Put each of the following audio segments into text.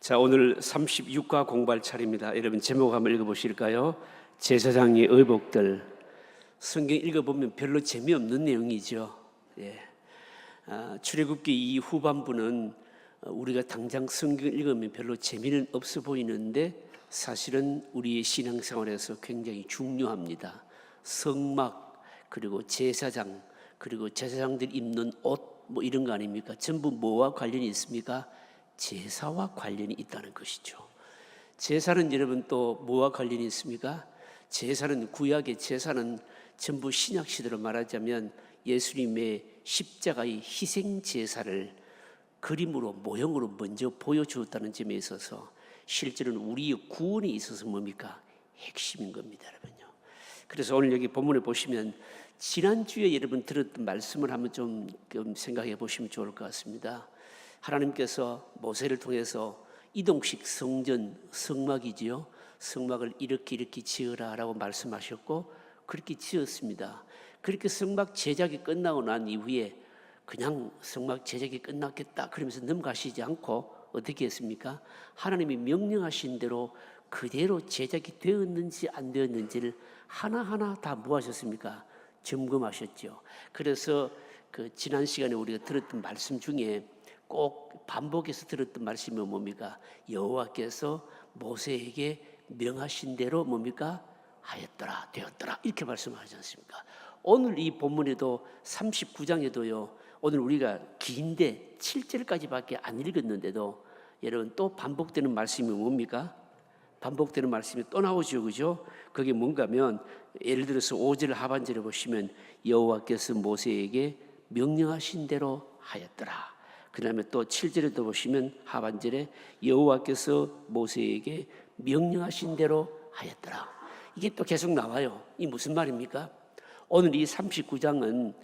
자, 오늘 36과 공부할 차례입니다. 여러분 제목 한번 읽어보실까요? 제사장의 의복들. 성경 읽어보면 별로 재미없는 내용이죠. 출애굽기 이 후반부는 우리가 당장 성경 읽으면 별로 재미는 없어 보이는데 사실은 우리의 신앙생활에서 굉장히 중요합니다. 성막, 그리고 제사장, 그리고 제사장들이 입는 옷 뭐 이런 거 아닙니까? 전부 뭐와 관련이 있습니까? 제사와 관련이 있다는 것이죠. 제사는 여러분 또 뭐와 관련이 있습니까? 제사는, 구약의 제사는 전부 신약 시대로 말하자면 예수님의 십자가의 희생 제사를 그림으로, 모형으로 먼저 보여주었다는 점에 있어서 실제로는 우리의 구원에 있어서 뭡니까? 핵심인 겁니다, 여러분요. 그래서 오늘 여기 본문에 보시면 지난주에 여러분 들었던 말씀을 한번 좀 생각해 보시면 좋을 것 같습니다. 하나님께서 모세를 통해서 이동식 성전, 성막이지요. 성막을 이렇게 지으라 라고 말씀하셨고 그렇게 지었습니다. 그렇게 성막 제작이 끝나고 난 이후에 그냥 성막 제작이 끝났겠다 그러면서 넘어가시지 않고 어떻게 했습니까? 하나님이 명령하신 대로 그대로 제작이 되었는지 안 되었는지를 하나하나 다 뭐 하셨습니까? 점검하셨죠. 그래서 그 지난 시간에 우리가 들었던 말씀 중에 꼭 반복해서 들었던 말씀이 뭡니까? 여호와께서 모세에게 명하신 대로 뭡니까? 하였더라, 되었더라 이렇게 말씀하지 않습니까? 오늘 이 본문에도 39장에도요. 오늘 우리가 긴데 7절까지밖에 안 읽었는데도 여러분 또 반복되는 말씀이 뭡니까? 반복되는 말씀이 또 나오죠, 그죠? 그게 뭔가 하면 예를 들어서 5절 하반절에 보시면 여호와께서 모세에게 명령하신 대로 하였더라. 그 다음에 또 7절에도 보시면 하반절에 여호와께서 모세에게 명령하신 대로 하였더라. 이게 또 계속 나와요. 이 무슨 말입니까? 오늘 이 39장은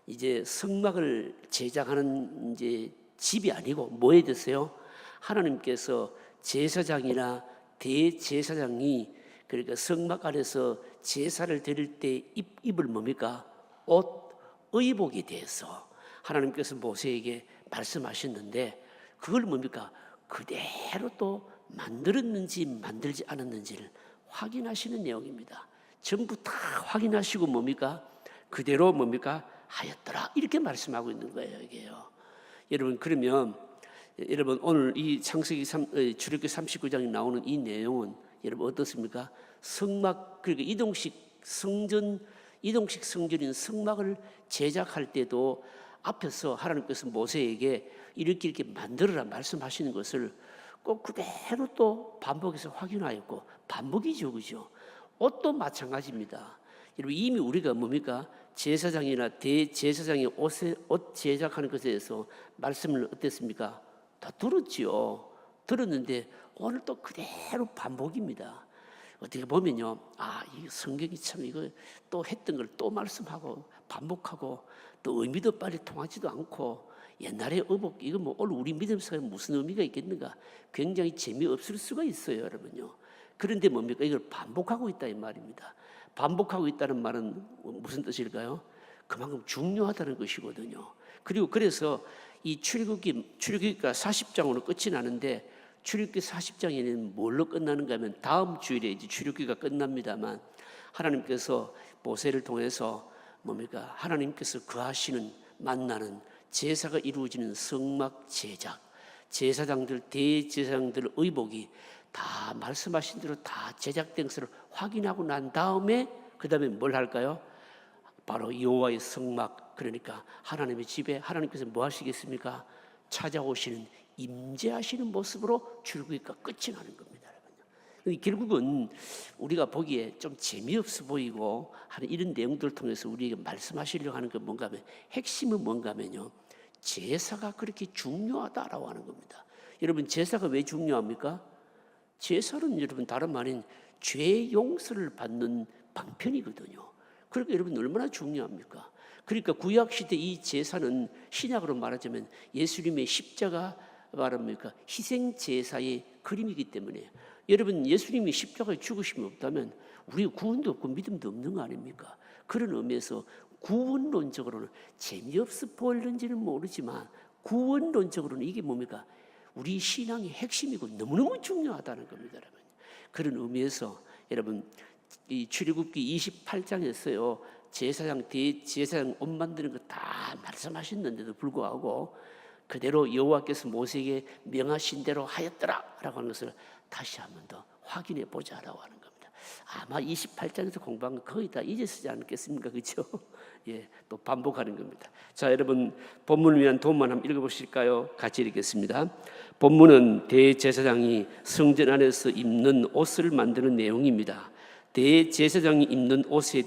이제 성막을 제작하는 이제 집이 아니고 뭐에 대해서요? 하나님께서 제사장이나 대제사장이 그러니까 성막 안에서 제사를 드릴 때 입을 뭡니까? 옷, 의복에 대해서 하나님께서 모세에게 말씀하셨는데 그걸 뭡니까? 그대로 또 만들었는지 만들지 않았는지를 확인하시는 내용입니다. 전부 다 확인하시고 뭡니까? 그대로 뭡니까? 하였더라 이렇게 말씀하고 있는 거예요, 이게요. 여러분 그러면 여러분 오늘 이 창세기 출애굽기 39장에 나오는 이 내용은 여러분 어떻습니까? 성막 그리고 이동식 성전인 성막을 제작할 때도 앞에서 하나님께서 모세에게 이렇게 만들어라 말씀하시는 것을 꼭 그대로 또 반복해서 확인하였고 반복이죠, 그죠? 옷도 마찬가지입니다. 여러분 이미 우리가 뭡니까? 제사장이나 대제사장이 옷 제작하는 것에 대해서 말씀을 어땠습니까? 다 들었지요. 들었는데 오늘 또 그대로 반복입니다. 어떻게 보면요, 이 성경이 참 이거 또 했던 걸 또 말씀하고 반복하고 또 의미도 빨리 통하지도 않고 옛날의 의복 이거 뭐 오늘 우리 믿음 속에 무슨 의미가 있겠는가? 굉장히 재미없을 수가 있어요, 여러분요. 그런데 뭡니까? 이걸 반복하고 있다 이 말입니다. 반복하고 있다는 말은 무슨 뜻일까요? 그만큼 중요하다는 것이거든요. 그리고 그래서 이 출애굽기가 40장으로 끝이 나는데 출애굽기 40장에는 뭘로 끝나는가 하면 다음 주일에 이제 출애굽기가 끝납니다만 하나님께서 모세를 통해서 뭡니까? 하나님께서 거하시는 만나는 제사가 이루어지는 성막 제작, 제사장들 대제사장들 의복이 다 말씀하신 대로 다 제작된 것을 확인하고 난 다음에 그 다음에 뭘 할까요? 바로 여호와의 성막, 그러니까 하나님의 집에 하나님께서 뭐 하시겠습니까? 찾아오시는 임재하시는 모습으로 출애굽기가 끝이 나는 겁니다, 여러분요. 결국은 우리가 보기에 좀 재미없어 보이고 하는 이런 내용들을 통해서 우리에게 말씀하시려고 하는 건 뭔가 하면 핵심은 뭔가 하면요, 제사가 그렇게 중요하다라고 하는 겁니다. 여러분 제사가 왜 중요합니까? 제사는 여러분 다름 아닌 죄 용서를 받는 방편이거든요. 그러니까 여러분 얼마나 중요합니까? 그러니까 구약시대 이 제사는 신약으로 말하자면 예수님의 십자가 말합니까? 희생제사의 그림이기 때문에 여러분 예수님이 십자가에 죽으심이 없다면 우리 구원도 없고 믿음도 없는 거 아닙니까? 그런 의미에서 구원론적으로는 재미없어 보일는지는 모르지만 구원론적으로는 이게 뭡니까? 우리 신앙의 핵심이고 너무너무 중요하다는 겁니다, 여러분. 그런 의미에서 여러분 이 출애굽기 28장에서요 제사장 대제사장 옷 만드는 거 다 말씀하셨는데도 불구하고 그대로 여호와께서 모세에게 명하신 대로 하였더라라고 하는 것을 다시 한 번 더 확인해 보자라고 하는 겁니다. 아마 28장에서 공부한 거 거의 다 잊었지 않겠습니까? 그렇죠? 예, 또 반복하는 겁니다. 자, 여러분 본문을 위한 도움만 한번 읽어보실까요? 같이 읽겠습니다. 본문은 대제사장이 성전 안에서 입는 옷을 만드는 내용입니다. 대제사장이 입는 옷에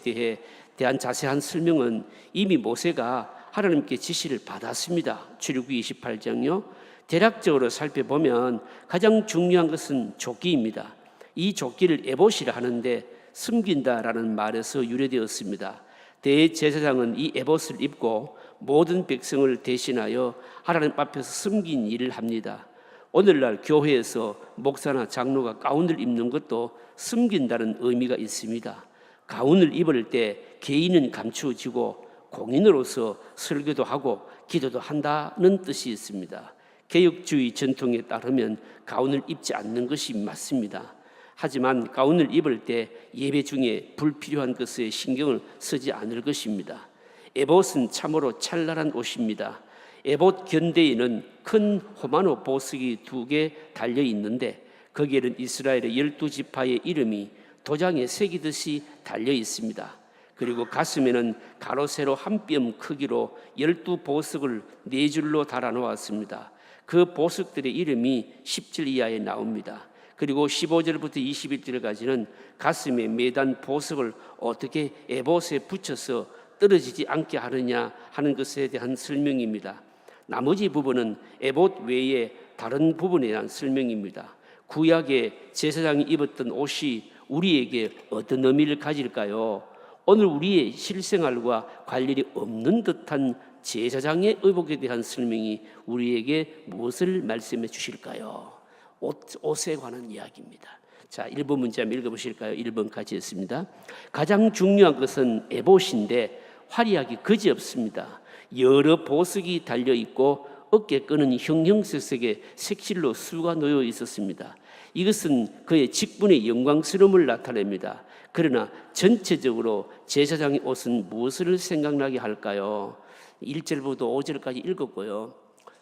대한 자세한 설명은 이미 모세가 하나님께 지시를 받았습니다. 출애굽기 28장요. 대략적으로 살펴보면 가장 중요한 것은 조끼입니다. 이 조끼를 에봇이라 하는데 숨긴다라는 말에서 유래되었습니다. 대제사장은 이 에봇을 입고 모든 백성을 대신하여 하나님 앞에서 숨긴 일을 합니다. 오늘날 교회에서 목사나 장로가 가운을 입는 것도 숨긴다는 의미가 있습니다. 가운을 입을 때 개인은 감추어지고 공인으로서 설교도 하고 기도도 한다는 뜻이 있습니다. 개혁주의 전통에 따르면 가운을 입지 않는 것이 맞습니다. 하지만 가운을 입을 때 예배 중에 불필요한 것에 신경을 쓰지 않을 것입니다. 에봇은 참으로 찬란한 옷입니다. 에봇 견대에는 큰 호마노 보석이 2개 달려 있는데 거기에는 이스라엘의 12지파의 이름이 도장에 새기듯이 달려 있습니다. 그리고 가슴에는 가로 세로 한 뼘 크기로 12보석을 4줄로 달아 놓았습니다. 그 보석들의 이름이 10절 이하에 나옵니다. 그리고 15절부터 21절까지는 가슴에 매단 보석을 어떻게 에봇에 붙여서 떨어지지 않게 하느냐 하는 것에 대한 설명입니다. 나머지 부분은 에봇 외에 다른 부분에 대한 설명입니다. 구약의 제사장이 입었던 옷이 우리에게 어떤 의미를 가질까요? 오늘 우리의 실생활과 관련이 없는 듯한 제사장의 의복에 대한 설명이 우리에게 무엇을 말씀해 주실까요? 옷에 관한 이야기입니다. 자, 1번 문제 한번 읽어보실까요? 1번 같이 했습니다. 가장 중요한 것은 에봇인데 화려하기 그지없습니다. 여러 보석이 달려있고 어깨끈은 형형색색의 색실로 수가 놓여 있었습니다. 이것은 그의 직분의 영광스러움을 나타냅니다. 그러나 전체적으로 제사장의 옷은 무엇을 생각나게 할까요? 1절부터 5절까지 읽었고요.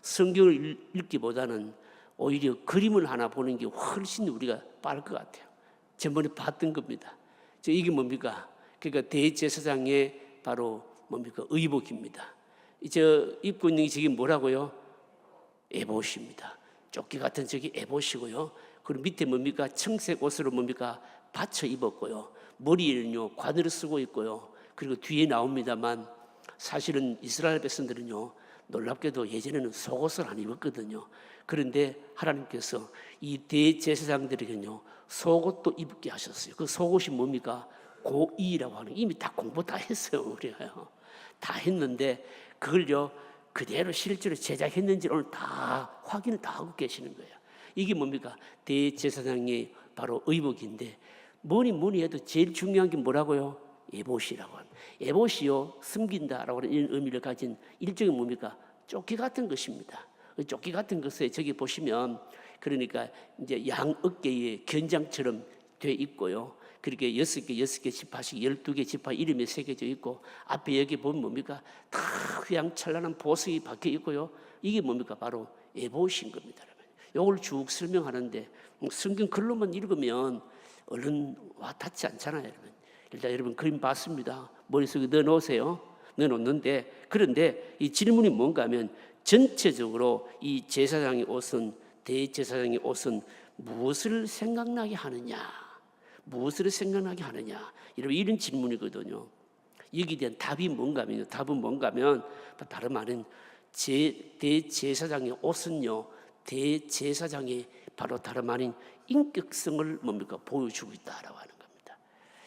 성경을 읽기보다는 오히려 그림을 하나 보는 게 훨씬 우리가 빠를 것 같아요. 전번에 봤던 겁니다. 이게 뭡니까? 그러니까 대제사장의 바로 뭡니까? 의복입니다. 입고 있는 게 저게 뭐라고요? 에봇입니다. 조끼 같은 저게 에봇이고요. 그리고 밑에 뭡니까? 청색 옷으로 뭡니까? 받쳐 입었고요. 머리에는요 관을 쓰고 있고요. 그리고 뒤에 나옵니다만 사실은 이스라엘 백성들은요 놀랍게도 예전에는 속옷을 안 입었거든요. 그런데 하나님께서 이 대제사장들에게는요 속옷도 입게 하셨어요. 그 속옷이 뭡니까? 고이라고 하는, 이미 다 공부 다 했어요. 우리가요 다 했는데 그걸요 그대로 실제로 제작했는지 오늘 다 확인을 다 하고 계시는 거예요. 이게 뭡니까? 대제사장의 바로 의복인데 뭐니 해도 제일 중요한 게 뭐라고요? 에봇이라고 합니다. 에봇이요 숨긴다라고 하는 이런 의미를 가진 일종의 뭡니까? 조끼 같은 것입니다. 조끼 같은 것에 저기 보시면 그러니까 이제 양 어깨에 견장처럼 돼 있고요. 그렇게 6개 지파씩 12개 지파 이름이 새겨져 있고 앞에 여기 보면 뭡니까? 다 휘황찬란한 보석이 박혀 있고요. 이게 뭡니까? 바로 에봇인 겁니다. 이걸 쭉 설명하는데 성경 글로만 읽으면 얼른 와 닿지 않잖아요. 여러분. 일단 여러분 그림 봤습니다. 머릿속에 넣어놓으세요. 넣어놓는데 그런데 이 질문이 뭔가 하면 전체적으로 이 제사장의 옷은 대제사장의 옷은 무엇을 생각나게 하느냐? 무엇을 생각나게 하느냐? 여러분 이런 질문이거든요. 여기에 대한 답이 뭔가 하면요. 답은 뭔가 하면 다름 아닌 대제사장의 옷은요. 대제사장의 바로 다름 아닌 인격성을 뭡니까? 보여주고 있다라고 하는 겁니다.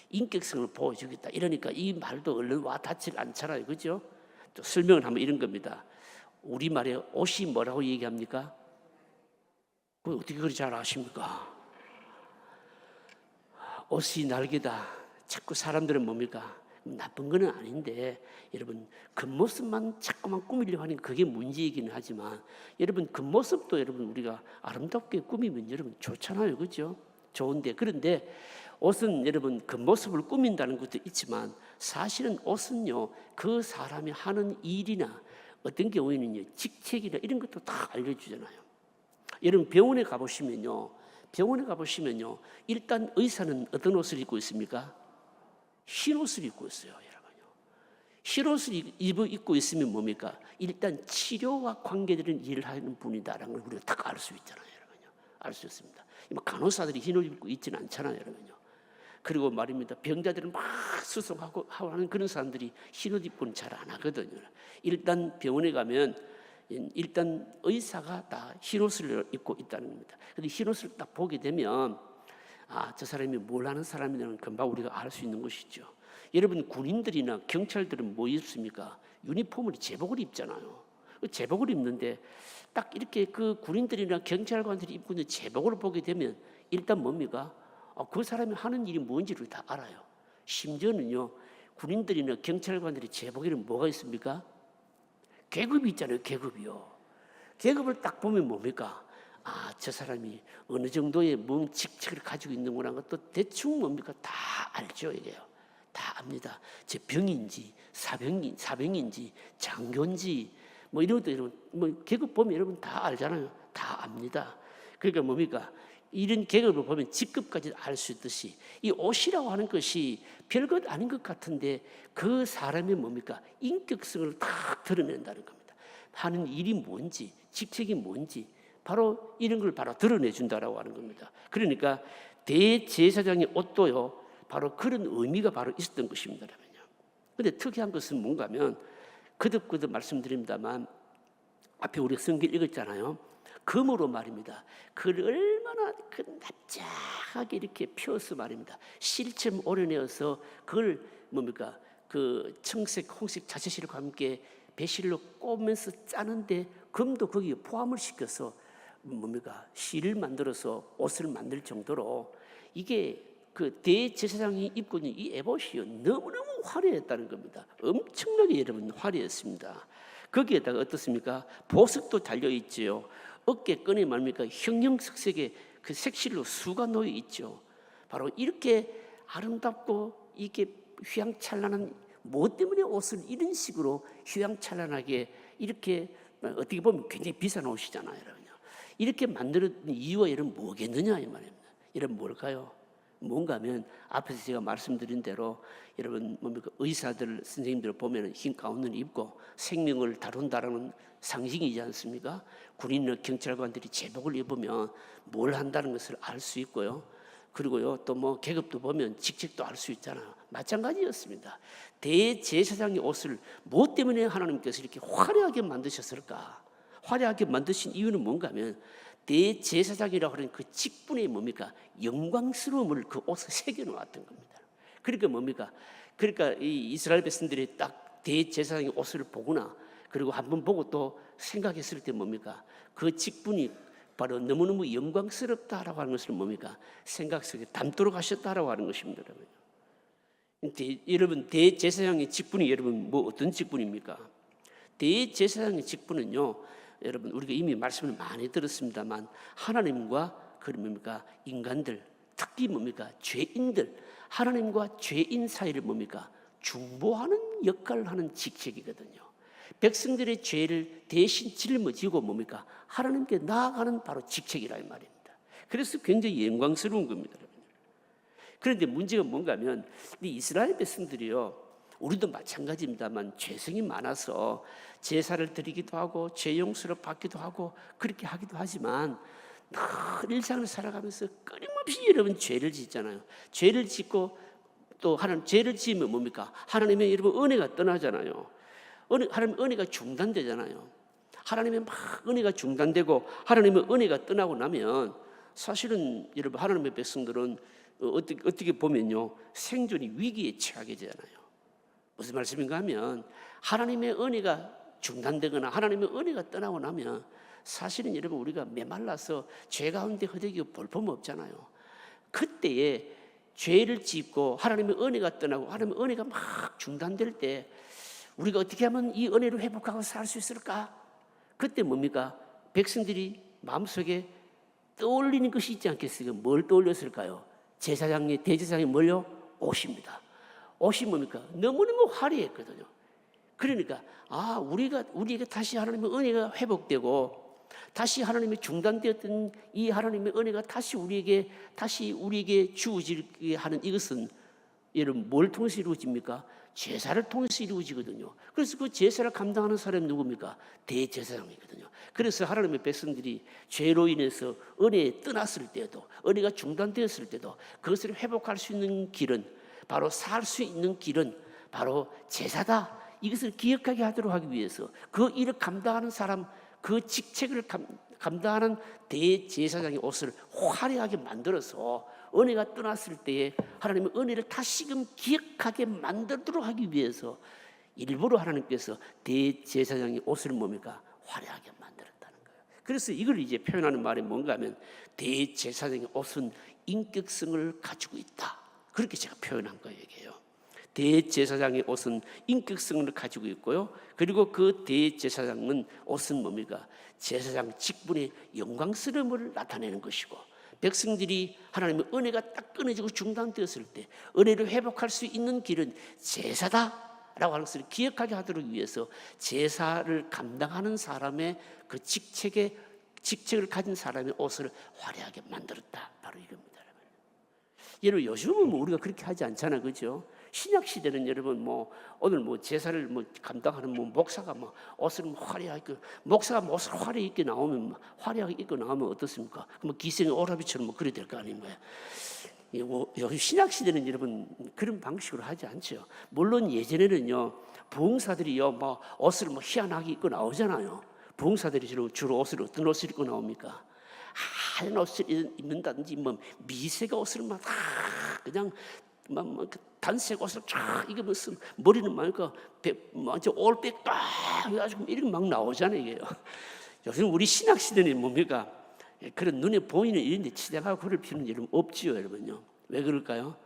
인격성을 보여주고 있다. 이러니까 이 말도 얼른 와 닿지 않잖아요. 그죠? 또 설명을 하면 이런 겁니다. 우리말에 옷이 뭐라고 얘기합니까? 그걸 어떻게 그리 잘 아십니까? 옷이 날개다. 자꾸 사람들은 뭡니까? 나쁜 거는 아닌데 여러분 겉모습만 자꾸만 꾸미려고 하니까 그게 문제이기는 하지만 여러분 겉모습도 여러분 우리가 아름답게 꾸미면 여러분 좋잖아요. 그렇죠? 좋은데 그런데 옷은 여러분 겉모습을 꾸민다는 것도 있지만 사실은 옷은요 그 사람이 하는 일이나 어떤 경우에는요 직책이나 이런 것도 다 알려주잖아요. 여러분 병원에 가보시면요 일단 의사는 어떤 옷을 입고 있습니까? 흰 옷을 입고 있어요, 여러분요. 흰 옷을 입고 있으면 뭡니까? 일단 치료와 관계되는 일을 하는 분이다라는 걸 우리가 딱 알 수 있잖아요, 여러분요. 알 수 있습니다. 간호사들이 흰 옷 입고 있지는 않잖아요, 여러분요. 그리고 말입니다. 병자들은 막 수송하고 하는 그런 사람들이 흰 옷 입고는 잘 안 하거든요. 일단 병원에 가면 일단 의사가 다 흰 옷을 입고 있다는 겁니다. 근데 흰 옷을 딱 보게 되면 저 사람이 뭘 하는 사람이냐는 금방 우리가 알 수 있는 것이죠. 여러분 군인들이나 경찰들은 뭐 입습니까? 유니폼을 제복을 입잖아요. 제복을 입는데 딱 이렇게 그 군인들이나 경찰관들이 입고 있는 제복을 보게 되면 일단 뭡니까? 그 사람이 하는 일이 뭔지를 다 알아요. 심지어는요 군인들이나 경찰관들이 제복에는 뭐가 있습니까? 계급이 있잖아요. 계급이요. 계급을 딱 보면 뭡니까? 저 사람이 어느 정도의 뭔 직책을 가지고 있는구나 것도 대충 뭡니까? 다 알죠, 이게요. 다 압니다. 제 병인지, 사병인지, 장교인지, 뭐 이런 것도 여러분, 뭐 계급 보면 여러분 다 알잖아요. 다 압니다. 그러니까 뭡니까? 이런 계급을 보면 직급까지 알 수 있듯이 이 옷이라고 하는 것이 별것 아닌 것 같은데 그 사람의 뭡니까? 인격성을 딱 드러낸다는 겁니다. 하는 일이 뭔지, 직책이 뭔지, 바로 이런 걸 바로 드러내준다라고 하는 겁니다. 그러니까 대제사장의 옷도요, 바로 그런 의미가 바로 있었던 것입니다. 그런데 특이한 것은 뭔가 하면 거듭 말씀드립니다만 앞에 우리 성경 읽었잖아요. 금으로 말입니다. 그걸 얼마나 그 납작하게 이렇게 펴서 말입니다. 실처럼 오려내어서 그걸 뭡니까? 그 청색, 홍색 자체실과 함께 배실로 꼬면서 짜는데 금도 거기에 포함을 시켜서 뭡니까? 실을 만들어서 옷을 만들 정도로 이게 그 대제사장이 입고 있는 이 에봇이요 너무너무 화려했다는 겁니다. 엄청나게 여러분 화려했습니다. 거기에다가 어떻습니까? 보석도 달려 있지요. 어깨끈에 말입니까? 형형색색의 그 색실로 수가 놓여 있죠. 바로 이렇게 아름답고 이게 휘황찬란한 뭐 때문에 옷을 이런 식으로 휘황찬란하게 이렇게 어떻게 보면 굉장히 비싼 옷이잖아요, 여러분. 이렇게 만들었던 이유가 여러분 뭐겠느냐 이 말입니다. 여러분 뭘까요? 뭔가 하면 앞에서 제가 말씀드린 대로 여러분 뭡니까? 의사들 선생님들 보면은 흰 가운을 입고 생명을 다룬다라는 상징이지 않습니까? 군인이나 경찰관들이 제복을 입으면 뭘 한다는 것을 알 수 있고요. 그리고요 또 뭐 계급도 보면 직책도 알 수 있잖아요. 마찬가지였습니다. 대제사장의 옷을 뭐 때문에 하나님께서 이렇게 화려하게 만드셨을까? 화려하게 만드신 이유는 뭔가 하면 대제사장이라고 하는 그 직분의 뭡니까? 영광스러움을 그 옷에 새겨 놓았던 겁니다. 그러니까 뭡니까? 그러니까 이 이스라엘 백성들이 딱 대제사장의 옷을 보거나 그리고 한번 보고 또 생각했을 때 뭡니까? 그 직분이 바로 너무너무 영광스럽다라고 하는 것을 뭡니까? 생각 속에 담도록 하셨다라고 하는 것입니다. 여러분 대제사장의 직분이 여러분 뭐 어떤 직분입니까? 대제사장의 직분은요, 여러분 우리가 이미 말씀을 많이 들었습니다만 하나님과 그 뭡니까? 인간들, 특히 뭡니까? 죄인들, 하나님과 죄인 사이를 뭡니까? 중보하는 역할을 하는 직책이거든요. 백성들의 죄를 대신 짊어지고 뭡니까? 하나님께 나아가는 바로 직책이라 이 말입니다. 그래서 굉장히 영광스러운 겁니다. 그런데 문제가 뭔가 하면 이 이스라엘 백성들이요, 우리도 마찬가지입니다만 죄성이 많아서 제사를 드리기도 하고 죄 용서를 받기도 하고 그렇게 하기도 하지만 늘 일상을 살아가면서 끊임없이 여러분 죄를 짓잖아요. 죄를 짓고 또 하나님 죄를 지으면 뭡니까? 하나님의 여러분 은혜가 떠나잖아요. 하나님의 은혜가 중단되잖아요. 하나님의 막 은혜가 중단되고 하나님의 은혜가 떠나고 나면 사실은 여러분 하나님의 백성들은 어떻게 보면요 생존이 위기에 처하게 되잖아요. 무슨 말씀인가 하면 하나님의 은혜가 중단되거나 하나님의 은혜가 떠나고 나면 사실은 여러분 우리가 메말라서 죄 가운데 허덕이고 볼품 없잖아요. 그때에 죄를 짓고 하나님의 은혜가 떠나고 하나님의 은혜가 막 중단될 때 우리가 어떻게 하면 이 은혜를 회복하고 살 수 있을까? 그때 뭡니까? 백성들이 마음속에 떠올리는 것이 있지 않겠어요? 뭘 떠올렸을까요? 제사장이 대제사장이 뭘요? 옷입니다. 옷이 뭡니까? 너무너무 화려했거든요. 그러니까 우리에게 다시 하나님의 은혜가 회복되고 다시 하나님의 중단되었던 이 하나님의 은혜가 다시 우리에게 주어지게 하는 이것은 여러분 뭘 통해서 이루어집니까? 제사를 통해서 이루어지거든요. 그래서 그 제사를 감당하는 사람이 누굽니까? 대제사장이거든요. 그래서 하나님의 백성들이 죄로 인해서 은혜에 떠났을 때도 은혜가 중단되었을 때도 그것을 회복할 수 있는 길은 바로 살 수 있는 길은 바로 제사다. 이것을 기억하게 하도록 하기 위해서 그 일을 감당하는 사람 그 직책을 감당하는 대제사장의 옷을 화려하게 만들어서 은혜가 떠났을 때에 하나님의 은혜를 다시금 기억하게 만들도록 하기 위해서 일부러 하나님께서 대제사장의 옷을 뭡니까? 화려하게 만들었다는 거예요. 그래서 이걸 이제 표현하는 말이 뭔가 하면 대제사장의 옷은 인격성을 가지고 있다. 그렇게 제가 표현한 거예요. 이게요. 대제사장의 옷은 인격성을 가지고 있고요. 그리고 그 대제사장은 옷은 뭡니까? 제사장 직분의 영광스러움을 나타내는 것이고 백성들이 하나님의 은혜가 딱 끊어지고 중단되었을 때 은혜를 회복할 수 있는 길은 제사다라고 하는 것을 기억하게 하도록 위해서 제사를 감당하는 사람의 그 직책을 가진 사람의 옷을 화려하게 만들었다. 바로 이겁니다. 여러분 요즘은 우리가 그렇게 하지 않잖아, 그죠? 신약 시대는 여러분 오늘 제사를 감당하는 목사가 옷을 화려하게 목사가 옷을 화려하게 입고 나오면 어떻습니까? 기생의 오라비처럼 그래야 될 거 아닌가요? 요즘 신약 시대는 여러분 그런 방식으로 하지 않죠. 물론 예전에는요 부흥사들이요 옷을 희한하게 입고 나오잖아요. 부흥사들이 주로 어떤 옷을 입고 나옵니까? 하얀 옷을 입는다든지 미세가 옷을 그냥 단색 옷을 쫙 입으면서 머리는 올백 딱 해가지고 이렇게 막 나오잖아요. 이게요. 요즘 우리 신학 시대는 뭡니까? 그런 눈에 보이는 이런데 치대하고 그럴 필요는 여러분 없지요, 여러분요. 왜 그럴까요?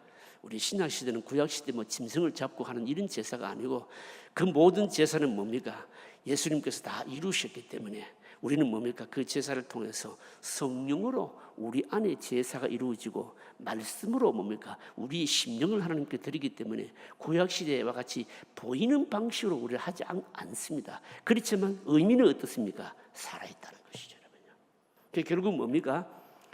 우리 신학 시대는 구약 시대 짐승을 잡고 하는 이런 제사가 아니고 그 모든 제사는 뭡니까? 예수님께서 다 이루셨기 때문에 우리는 뭡니까? 그 제사를 통해서 성령으로 우리 안에 제사가 이루어지고 말씀으로 뭡니까? 우리의 심령을 하나님께 드리기 때문에 구약시대와 같이 보이는 방식으로 우리를 하지 않습니다. 그렇지만 의미는 어떻습니까? 살아있다는 것이죠. 여러분요. 결국 뭡니까?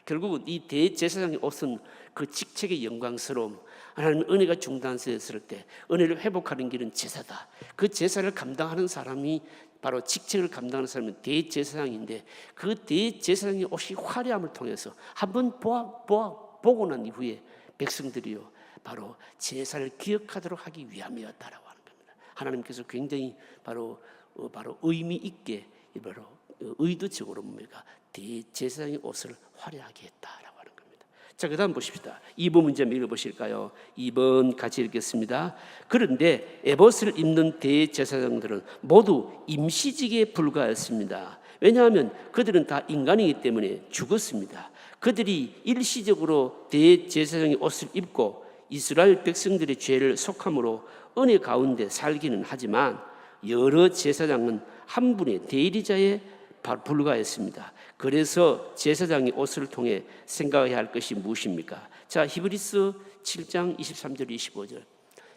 결국은 이 대제사장의 옷은 그 직책의 영광스러움, 하나님의 은혜가 중단되었을 때 은혜를 회복하는 길은 제사다. 그 제사를 감당하는 사람이 바로 직책을 감당하는 사람은 대제사장인데 그 대제사장의 옷이 화려함을 통해서 한번 보고 난 이후에 백성들이요 바로 제사를 기억하도록 하기 위함이었다라고 하는 겁니다. 하나님께서 굉장히 바로 의미 있게 바로 의도적으로 뭡니까? 대제사장의 옷을 화려하게 했다라고 하는 겁니다. 자, 그다음 보십시다. 2번 문제 한번 읽어보실까요? 2번 같이 읽겠습니다. 그런데 에봇을 입는 대제사장들은 모두 임시직에 불과했습니다. 왜냐하면 그들은 다 인간이기 때문에 죽었습니다. 그들이 일시적으로 대제사장의 옷을 입고 이스라엘 백성들의 죄를 속함으로 은혜 가운데 살기는 하지만 여러 제사장은 한 분의 대리자에 불과했습니다. 그래서 제사장의 옷을 통해 생각해야 할 것이 무엇입니까? 자, 히브리서 7장 23절 25절.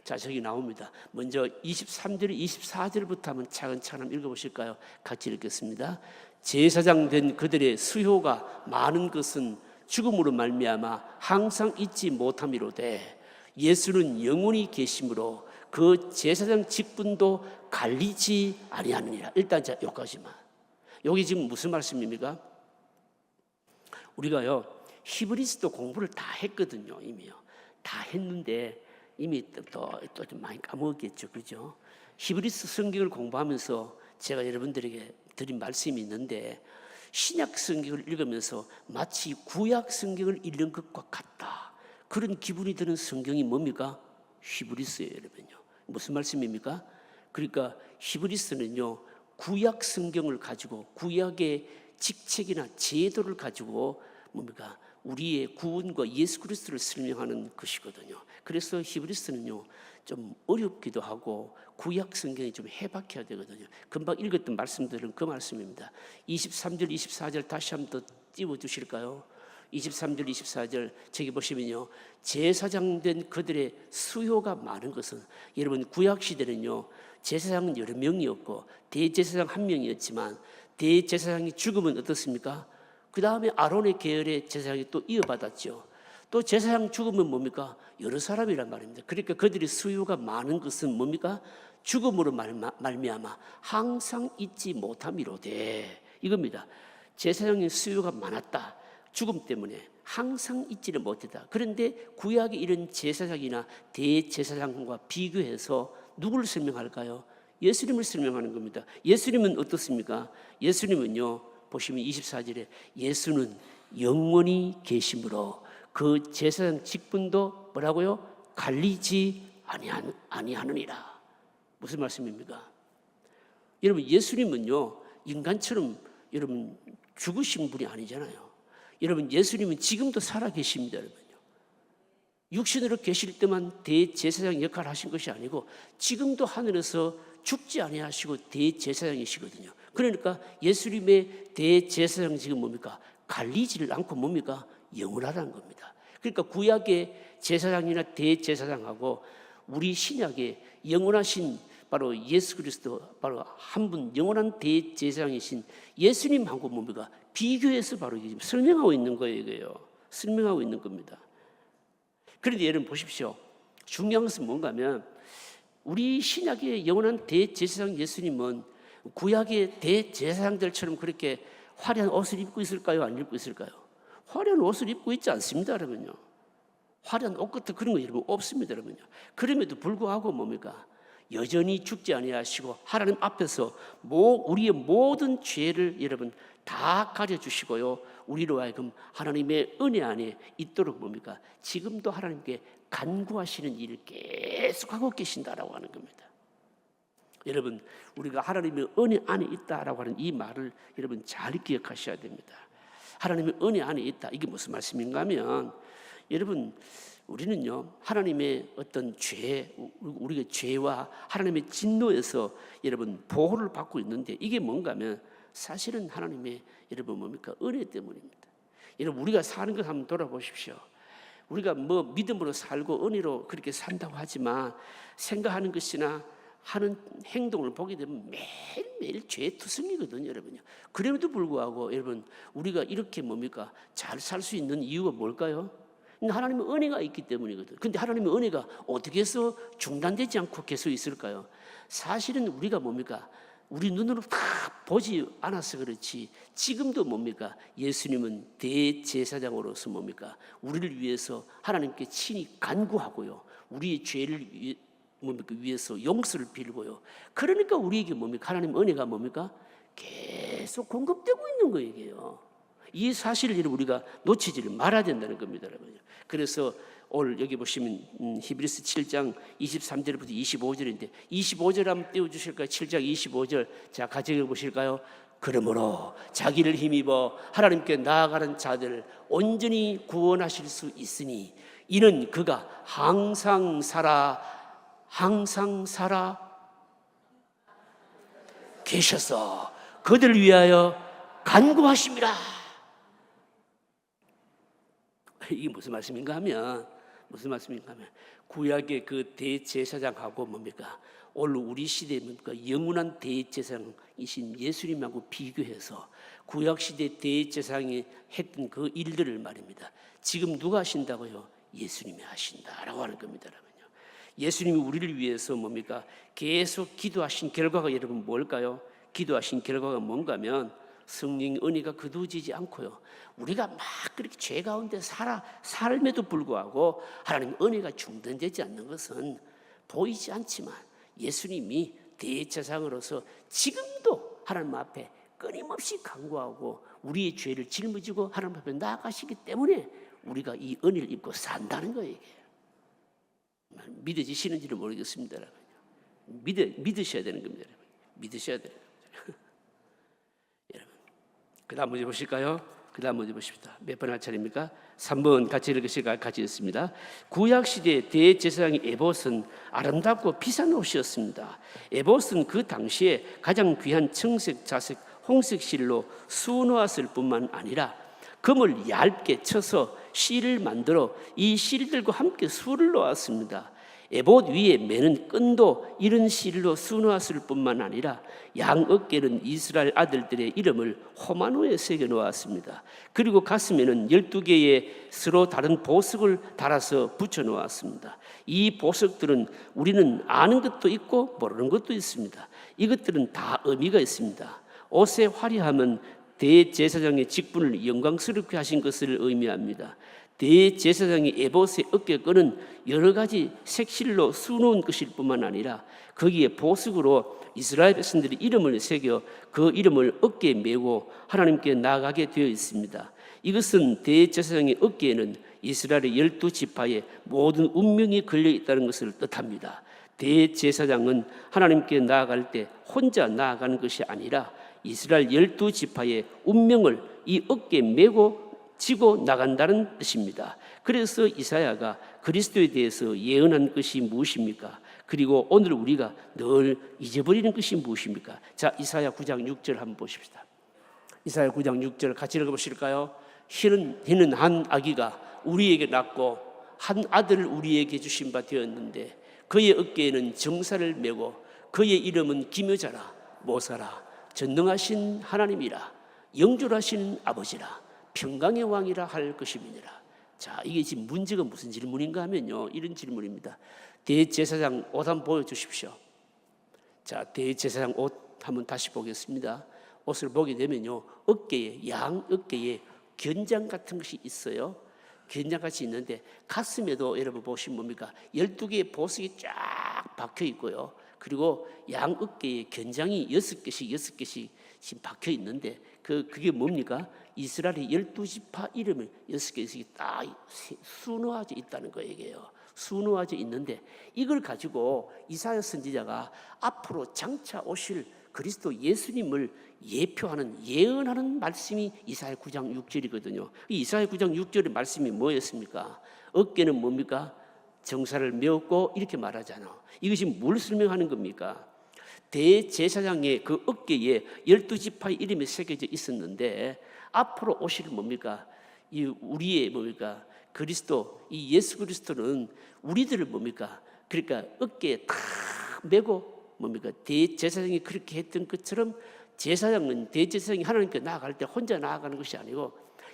자, 저기 나옵니다. 먼저 23절 24절부터 한번 차근차근 읽어보실까요? 같이 읽겠습니다. 제사장 된 그들의 수효가 많은 것은 죽음으로 말미암아 항상 잊지 못함이로되 예수는 영원히 계심으로 그 제사장 직분도 갈리지 아니하느니라. 일단 자, 여기까지만. 여기 지금 무슨 말씀입니까? 우리가요 히브리서도 공부를 다 했거든요. 이미요 다 했는데 이미 또 좀 많이 까먹었겠죠, 그죠? 히브리서 성경을 공부하면서 제가 여러분들에게 드린 말씀이 있는데 신약 성경을 읽으면서 마치 구약 성경을 읽는 것과 같다. 그런 기분이 드는 성경이 뭡니까? 히브리서예요, 여러분요. 무슨 말씀입니까? 그러니까 히브리서는요 구약 성경을 가지고 구약의 직책이나 제도를 가지고 뭡니까? 우리의 구원과 예수 그리스도를 설명하는 것이거든요. 그래서 히브리서는요 좀 어렵기도 하고 구약 성경이 좀 해박해야 되거든요. 금방 읽었던 말씀들은 그 말씀입니다. 23절 24절 다시 한번 더 띄워주실까요? 23절 24절 저기 보시면요, 제사장 된 그들의 수요가 많은 것은, 여러분 구약 시대는요 제사장은 여러 명이었고 대제사장 한 명이었지만 대제사장이 죽으면 어떻습니까? 그 다음에 아론의 계열의 제사장이 또 이어받았죠. 또 제사장 죽으면 뭡니까? 여러 사람이란 말입니다. 그러니까 그들의 수요가 많은 것은 뭡니까? 죽음으로 말미암아 항상 잊지 못함이로되, 이겁니다. 제사장의 수요가 많았다. 죽음 때문에 항상 잊지를 못했다. 그런데 구약의 이런 제사장이나 대제사장과 비교해서 누구를 설명할까요? 예수님을 설명하는 겁니다. 예수님은 어떻습니까? 예수님은요 보시면 24절에 예수는 영원히 계심으로 그 제사장 직분도 뭐라고요? 갈리지 아니하느니라. 무슨 말씀입니까? 여러분 예수님은요 인간처럼 여러분 죽으신 분이 아니잖아요. 여러분 예수님은 지금도 살아계십니다. 여러분요, 육신으로 계실 때만 대제사장 역할을 하신 것이 아니고 지금도 하늘에서 죽지 아니하시고 대제사장이시거든요. 그러니까 예수님의 대제사장 지금 뭡니까? 갈리지를 않고 뭡니까? 영원하다는 겁니다. 그러니까 구약의 제사장이나 대제사장하고 우리 신약의 영원하신 바로 예수 그리스도, 바로 한 분 영원한 대제사장이신 예수님하고 뭡니까? 비교해서 바로 설명하고 있는 거예요. 이거요. 설명하고 있는 겁니다. 그런데 여러분 보십시오. 중요한 것은 뭔가 하면 우리 신약의 영원한 대제사장 예수님은 구약의 대제사장들처럼 그렇게 화려한 옷을 입고 있을까요? 안 입고 있을까요? 화려한 옷을 입고 있지 않습니다. 여러분요. 화려한 옷 같은 그런 거 여러분 없습니다. 여러분요. 그럼에도 불구하고 뭡니까? 여전히 죽지 아니하시고 하나님 앞에서 우리의 모든 죄를 여러분 다 가려주시고요, 우리로 하여금 하나님의 은혜 안에 있도록 뭡니까? 지금도 하나님께 간구하시는 일을 계속하고 계신다라고 하는 겁니다. 여러분 우리가 하나님의 은혜 안에 있다라고 하는 이 말을 여러분 잘 기억하셔야 됩니다. 하나님의 은혜 안에 있다, 이게 무슨 말씀인가 하면, 여러분 우리는요 하나님의 어떤 죄, 우리가 죄와 하나님의 진노에서 여러분 보호를 받고 있는데, 이게 뭔가 하면 사실은 하나님의 여러분 뭡니까? 은혜 때문입니다. 여러분 우리가 사는 것 한번 돌아보십시오. 우리가 뭐 믿음으로 살고 은혜로 그렇게 산다고 하지만 생각하는 것이나 하는 행동을 보게 되면 매일매일 죄투성이거든요, 여러분요. 그럼에도 불구하고 여러분 우리가 이렇게 뭡니까? 잘 살 수 있는 이유가 뭘까요? 하나님의 은혜가 있기 때문이거든. 근데 하나님의 은혜가 어떻게 해서 중단되지 않고 계속 있을까요? 사실은 우리가 뭡니까? 우리 눈으로 다 보지 않아서 그렇지 지금도 뭡니까? 예수님은 대제사장으로서 뭡니까? 우리를 위해서 하나님께 친히 간구하고요, 우리의 죄를 뭡니까? 위해서 용서를 빌고요. 그러니까 우리에게 뭡니까? 하나님 은혜가 뭡니까? 계속 공급되고 있는 거예요. 이게요. 이 사실을 우리가 놓치지를 말아야 된다는 겁니다, 여러분. 그래서 오늘 여기 보시면 히브리서 7장 23절부터 25절인데 25절 한번 띄워주실까요? 7장 25절 자 같이 읽어보실까요? 그러므로 자기를 힘입어 하나님께 나아가는 자들을 온전히 구원하실 수 있으니 이는 그가 항상 살아 계셔서 그들을 위하여 간구하심이라. 이게 무슨 말씀인가 하면 구약의 그 대제사장하고 뭡니까? 오늘 우리 시대에 뭡니까? 영원한 대제사장이신 예수님하고 비교해서 구약 시대 대제사장이 했던 그 일들을 말입니다. 지금 누가 하신다고요? 예수님이 하신다라고 하는 겁니다, 여러분요. 예수님이 우리를 위해서 뭡니까? 계속 기도하신 결과가 여러분 뭘까요? 기도하신 결과가 뭔가면 성령의 은혜가 거두어지지 않고요, 우리가 막 그렇게 죄 가운데 삶에도 불구하고 하나님 은혜가 중단되지 않는 것은 보이지 않지만 예수님이 대제사장으로서 지금도 하나님 앞에 끊임없이 간구하고 우리의 죄를 짊어지고 하나님 앞에 나아가시기 때문에 우리가 이 은혜를 입고 산다는 거예요. 믿어지시는지는 모르겠습니다. 믿으셔야 되는 겁니다. 믿으셔야 되는 겁니다. 여러분, 그 다음 문제 보실까요? 그 다음 어디 보십시다. 몇 번 할 차례입니까? 3번 같이 읽으시까 같이 읽습니다. 구약시대 대제사장의 에봇은 아름답고 비싼 옷이었습니다. 에봇은 그 당시에 가장 귀한 청색, 자색, 홍색 실로 수놓았을 뿐만 아니라 금을 얇게 쳐서 실을 만들어 이 실들과 함께 수를 놓았습니다. 에봇 위에 매는 끈도 이런 실로 수놓았을 뿐만 아니라 양 어깨는 이스라엘 아들들의 이름을 호마노에 새겨 놓았습니다. 그리고 가슴에는 12개의 서로 다른 보석을 달아서 붙여 놓았습니다. 이 보석들은 우리는 아는 것도 있고 모르는 것도 있습니다. 이것들은 다 의미가 있습니다. 옷의 화려함은 대제사장의 직분을 영광스럽게 하신 것을 의미합니다. 대제사장이 에봇의 어깨끈은 여러 가지 색실로 수놓은 것일 뿐만 아니라 거기에 보석으로 이스라엘 백성들의 이름을 새겨 그 이름을 어깨에 메고 하나님께 나아가게 되어 있습니다. 이것은 대제사장의 어깨에는 이스라엘의 12지파의 모든 운명이 걸려 있다는 것을 뜻합니다. 대제사장은 하나님께 나아갈 때 혼자 나아가는 것이 아니라 이스라엘 12지파의 운명을 이 어깨에 메고 지고 나간다는 뜻입니다. 그래서 이사야가 그리스도에 대해서 예언한 것이 무엇입니까? 그리고 오늘 우리가 늘 잊어버리는 것이 무엇입니까? 자, 이사야 9장 6절 한번 보십시다. 이사야 9장 6절 같이 읽어보실까요? 이는 한 아기가 우리에게 낳고 한 아들을 우리에게 주신 바 되었는데 그의 어깨에는 정사를 메고 그의 이름은 기묘자라 모사라 전능하신 하나님이라 영존하신 아버지라 평강의 왕이라 할 것임이니라. 자, 이게 지금 문제가 무슨 질문인가 하면요, 이런 질문입니다. 대제사장 옷 한번 보여주십시오. 자, 대제사장 옷 한번 다시 보겠습니다. 옷을 보게 되면요, 양 어깨에 견장 같은 것이 있어요. 견장같이 있는데 가슴에도 여러분 보시면 뭡니까? 12개의 보석이 쫙 박혀 있고요. 그리고 양 어깨에 견장이 6개씩 지금 박혀 있는데 그게 뭡니까? 이스라엘의 12지파 이름을 6개씩 딱 수놓아져 있다는 거예요. 수놓아져 있는데 이걸 가지고 이사야 선지자가 앞으로 장차 오실 그리스도 예수님을 예언하는 말씀이 이사야 9장 6절이거든요. 이사야 9장 6절의 말씀이 뭐였습니까? 어깨는 뭡니까? 정사를 메었고 이렇게 말하잖아. 이것이 뭘 설명하는 겁니까? 대제사장의 그 어깨에 12지파의 이름이 새겨져 있었는데 앞으로 오실 뭡니까? 우리의 뭡니까? 그리스도, 이 예수 그리스도는 우리들을 뭡니까? 그러니까 어깨에 탁 메고 뭡니까? 대제사장이 그렇게 했던 것처럼 대제사장이 하나님께 나아갈 때 혼자 나아가는 것이 아니고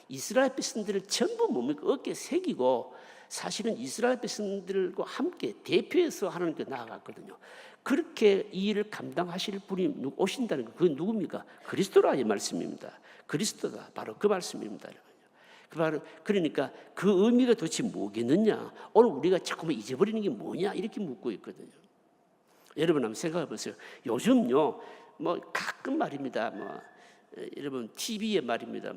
이스라엘 백성들을 전부 뭡니까? 어깨에 새기고 사실은 이스라엘 백성들과 함께 대표해서 하나님께 나아갔거든요. 그렇게 이 일을 감당하실 분이 오신다는 거, 그건 누굽니까? 그리스도라 이 말씀입니다. 그리스도다, 바로 그 말씀입니다. 그러니까 그 의미가 도대체 뭐겠느냐? 오늘 우리가 자꾸만 잊어버리는 게 뭐냐? 이렇게 묻고 있거든요. 여러분 한번 생각해 보세요. 요즘요, 뭐 가끔 말입니다. 여러분 TV에 말입니다.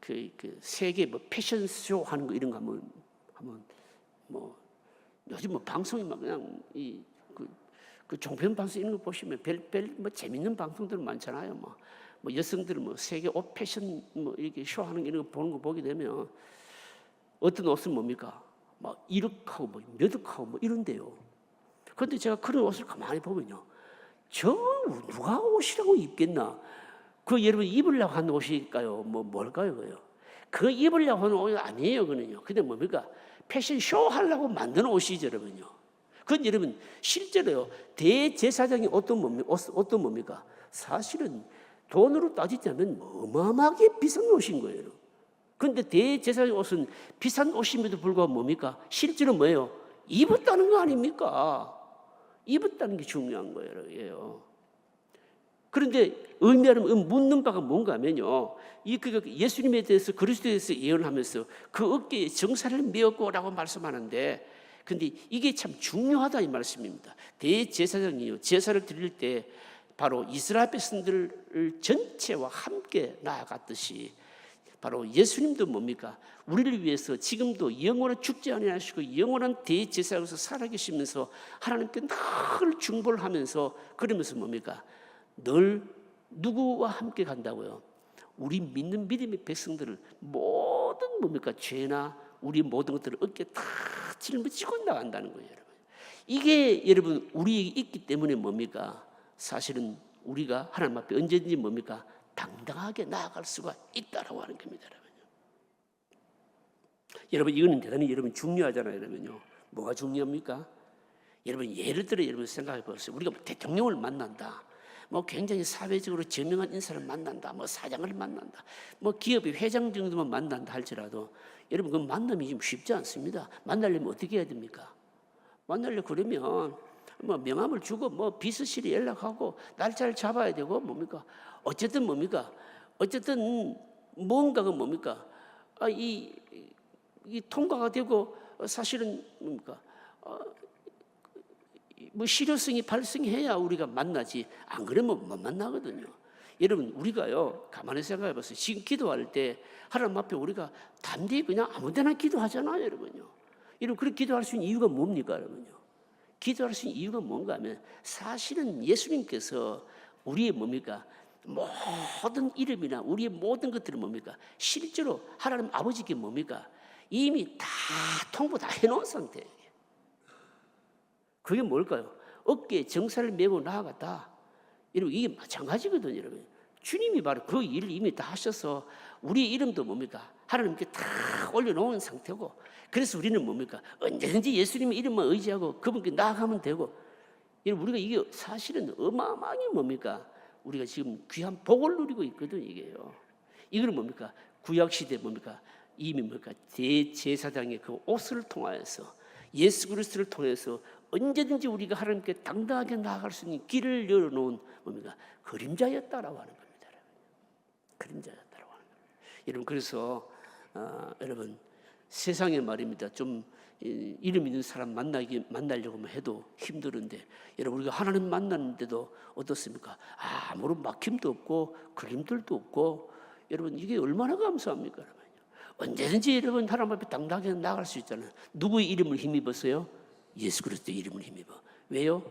그 세계 패션쇼 하는 거 이런 거 한번 요즘 방송이 막 그냥 그 종편 방송 이런 거 보시면 별 재밌는 방송들 많잖아요. 여성들 세계 옷 패션 이렇게 쇼하는 이런 거 보는 거 보게 되면 어떤 옷은 뭡니까? 이렇하고 몇억하고 이런데요. 그런데 제가 그런 옷을 가만히 보면요, 누가 옷이라고 입겠나? 그 여러분 입으려고 한 옷일까요? 뭘까요, 그요? 그 입으려고 하는 옷이 아니에요, 그는요. 근데 뭡니까? 패션 쇼 하려고 만든 옷이죠, 여러분요. 그건 여러분 실제로요, 대제사장이 어떤 뭡니까? 사실은 돈으로 따지자면 어마어마하게 비싼 옷인 거예요. 그런데 대제사장의 옷은 비싼 옷임에도 불구하고 뭡니까? 실제로 뭐예요? 입었다는 거 아닙니까? 입었다는 게 중요한 거예요. 그런데 의미하는 묻는 바가 뭔가 하면요, 예수님에 대해서 그리스도에 대해서 예언하면서 그 어깨에 정사를 메었고라고 말씀하는데, 근데 이게 참 중요하다 이 말씀입니다. 대제사장이요, 제사를 드릴 때 바로 이스라엘 백성들 전체와 함께 나아갔듯이 바로 예수님도 뭡니까? 우리를 위해서 지금도 영원한 죽지 아니하시고 영원한 대제사장으로서 살아계시면서 하나님께 늘 중보를 하면서 그러면서 뭡니까? 늘 누구와 함께 간다고요? 우리 믿는 믿음의 백성들을 모든 뭡니까 죄나 우리 모든 것들을 어깨에 다 짊어지고 나간다는 거예요, 여러분. 이게 여러분 우리에게 있기 때문에 뭡니까? 사실은 우리가 하나님 앞에 언제든지 뭡니까? 당당하게 나아갈 수가 있다라고 하는 겁니다, 여러분. 여러분 이거는 대단히 여러분 중요하잖아요, 여러분요. 뭐가 중요합니까? 여러분 예를 들어 여러분 생각해 보세요. 우리가 대통령을 만난다, 뭐 굉장히 사회적으로 저명한 인사를 만난다, 뭐 사장을 만난다, 뭐 기업의 회장 정도만 만난다 할지라도 여러분 그 만남이 좀 쉽지 않습니다. 만나려면 어떻게 해야 됩니까? 만나려 그러면 뭐 명함을 주고 뭐 비서실에 연락하고 날짜를 잡아야 되고 뭡니까? 어쨌든 뭡니까? 어쨌든 뭔가가 뭡니까? 이 통과가 되고 사실은 뭡니까? 뭐 실효성이 발생해야 우리가 만나지, 안 그러면 못 만나거든요. 여러분 우리가요 가만히 생각해 보세요. 지금 기도할 때 하나님 앞에 우리가 담대히 그냥 아무데나 기도하잖아요, 여러분요. 여러분 그렇게 기도할 수 있는 이유가 뭡니까, 여러분요? 기도할 수 있는 이유가 뭔가 하면 사실은 예수님께서 우리의 뭡니까? 모든 이름이나 우리의 모든 것들은 뭡니까? 실제로 하나님 아버지께 뭡니까? 이미 다 통보 다 해놓은 상태예요. 그게 뭘까요? 어깨에 정사를 메고 나아갔다. 여러분 이게 마찬가지거든요, 여러분. 주님이 바로 그 일을 이미 다 하셔서 우리 이름도 뭡니까? 하나님께 다 올려놓은 상태고, 그래서 우리는 뭡니까? 언제든지 예수님의 이름만 의지하고 그분께 나아가면 되고, 여러분 우리가 이게 사실은 어마어마하게 뭡니까? 우리가 지금 귀한 복을 누리고 있거든요, 이게요. 이거는 뭡니까? 구약 시대 뭡니까? 이미 뭡니까? 대제사장의 그 옷을 통하여서 예수 그리스도를 통해서 언제든지 우리가 하나님께 당당하게 나아갈 수 있는 길을 열어놓은 뭡니까? 그림자였다라고 하는 겁니다. 그림자였다라고 하는 겁니다. 여러분 그래서 여러분 세상에 말입니다. 좀 이름 있는 사람 만나려고 해도 힘들은데 여러분 우리가 하나님 만나는데도 어떻습니까? 아무런 막힘도 없고 그림들도 없고 여러분 이게 얼마나 감사합니까? 여러분. 언제든지 여러분 하나님 앞에 당당하게 나아갈 수 있잖아요. 누구의 이름을 힘입었어요? 예수 그리스도의 이름을 힘입어. 왜요?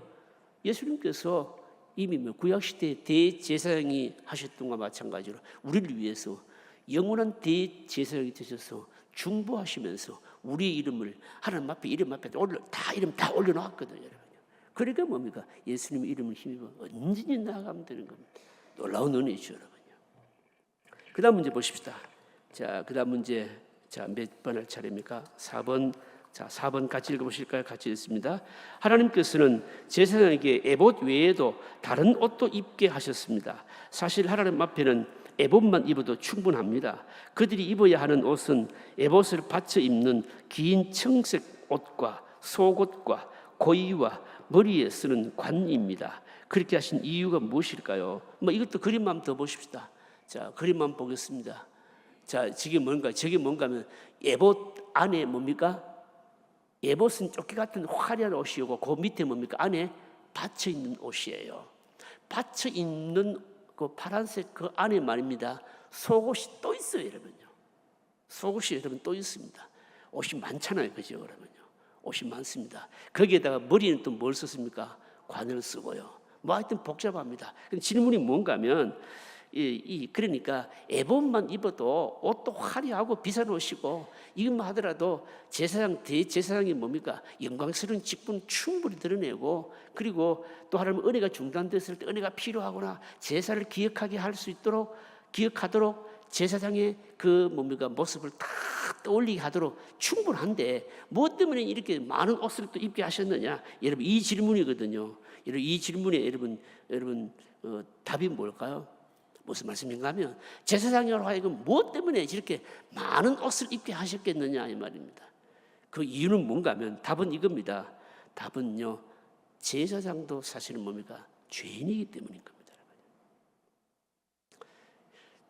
예수님께서 이미 구약시대 대제사장이 하셨던 것과 마찬가지로 우리를 위해서 영원한 대제사장이 되셔서 중보하시면서 우리의 이름을 하나님 앞에 이름 앞에 이름 다 올려놓았거든요, 여러분. 그러니까 뭡니까? 예수님의 이름을 힘입어 언제든지 나아가면 되는 겁니다. 놀라운 은혜죠, 여러분요. 그 다음 문제 보십시다. 자, 그 다음 문제, 자, 몇 번 할 차례입니까? 4번. 자, 4번 같이 읽어보실까요? 같이 읽습니다. 하나님께서는 제사장에게 에봇 외에도 다른 옷도 입게 하셨습니다. 사실 하나님 앞에는 에봇만 입어도 충분합니다. 그들이 입어야 하는 옷은 에봇을 받쳐 입는 긴 청색 옷과 속옷과 고이와 머리에 쓰는 관입니다. 그렇게 하신 이유가 무엇일까요? 이것도 그림만 더 보십시다. 자, 그림만 보겠습니다. 자, 저게 뭔가 하면 에봇 안에 뭡니까? 에봇은 조끼 같은 화려한 옷이고 그 밑에 뭡니까? 안에 받쳐 있는 옷이에요. 받쳐 있는 그 파란색 그 안에 말입니다. 속옷이 또 있어요, 여러분요. 속옷이 여러분 또 있습니다. 옷이 많잖아요, 그죠, 여러분요. 옷이 많습니다. 거기에다가 머리는 또 뭘 썼습니까? 관을 쓰고요. 하여튼 복잡합니다. 근데 질문이 뭔가 하면 그러니까 에봇만 입어도 옷도 화려하고 비싼 옷이고 이것만 하더라도 대제사장이 뭡니까? 영광스러운 직분 충분히 드러내고, 그리고 또 하나님 은혜가 중단됐을 때 은혜가 필요하거나 제사를 기억하도록 제사장의 그 뭡니까? 모습을 다 떠올리게 하도록 충분한데 무엇 때문에 이렇게 많은 옷을 또 입게 하셨느냐? 여러분 이 질문이거든요. 여러분 이 질문에 여러분 답이 뭘까요? 무슨 말씀인가 하면 제사장으로 하여금 무엇 때문에 이렇게 많은 옷을 입게 하셨겠느냐 이 말입니다. 그 이유는 뭔가 하면 답은 이겁니다. 답은요, 제사장도 사실은 뭡니까? 죄인이기 때문인 겁니다.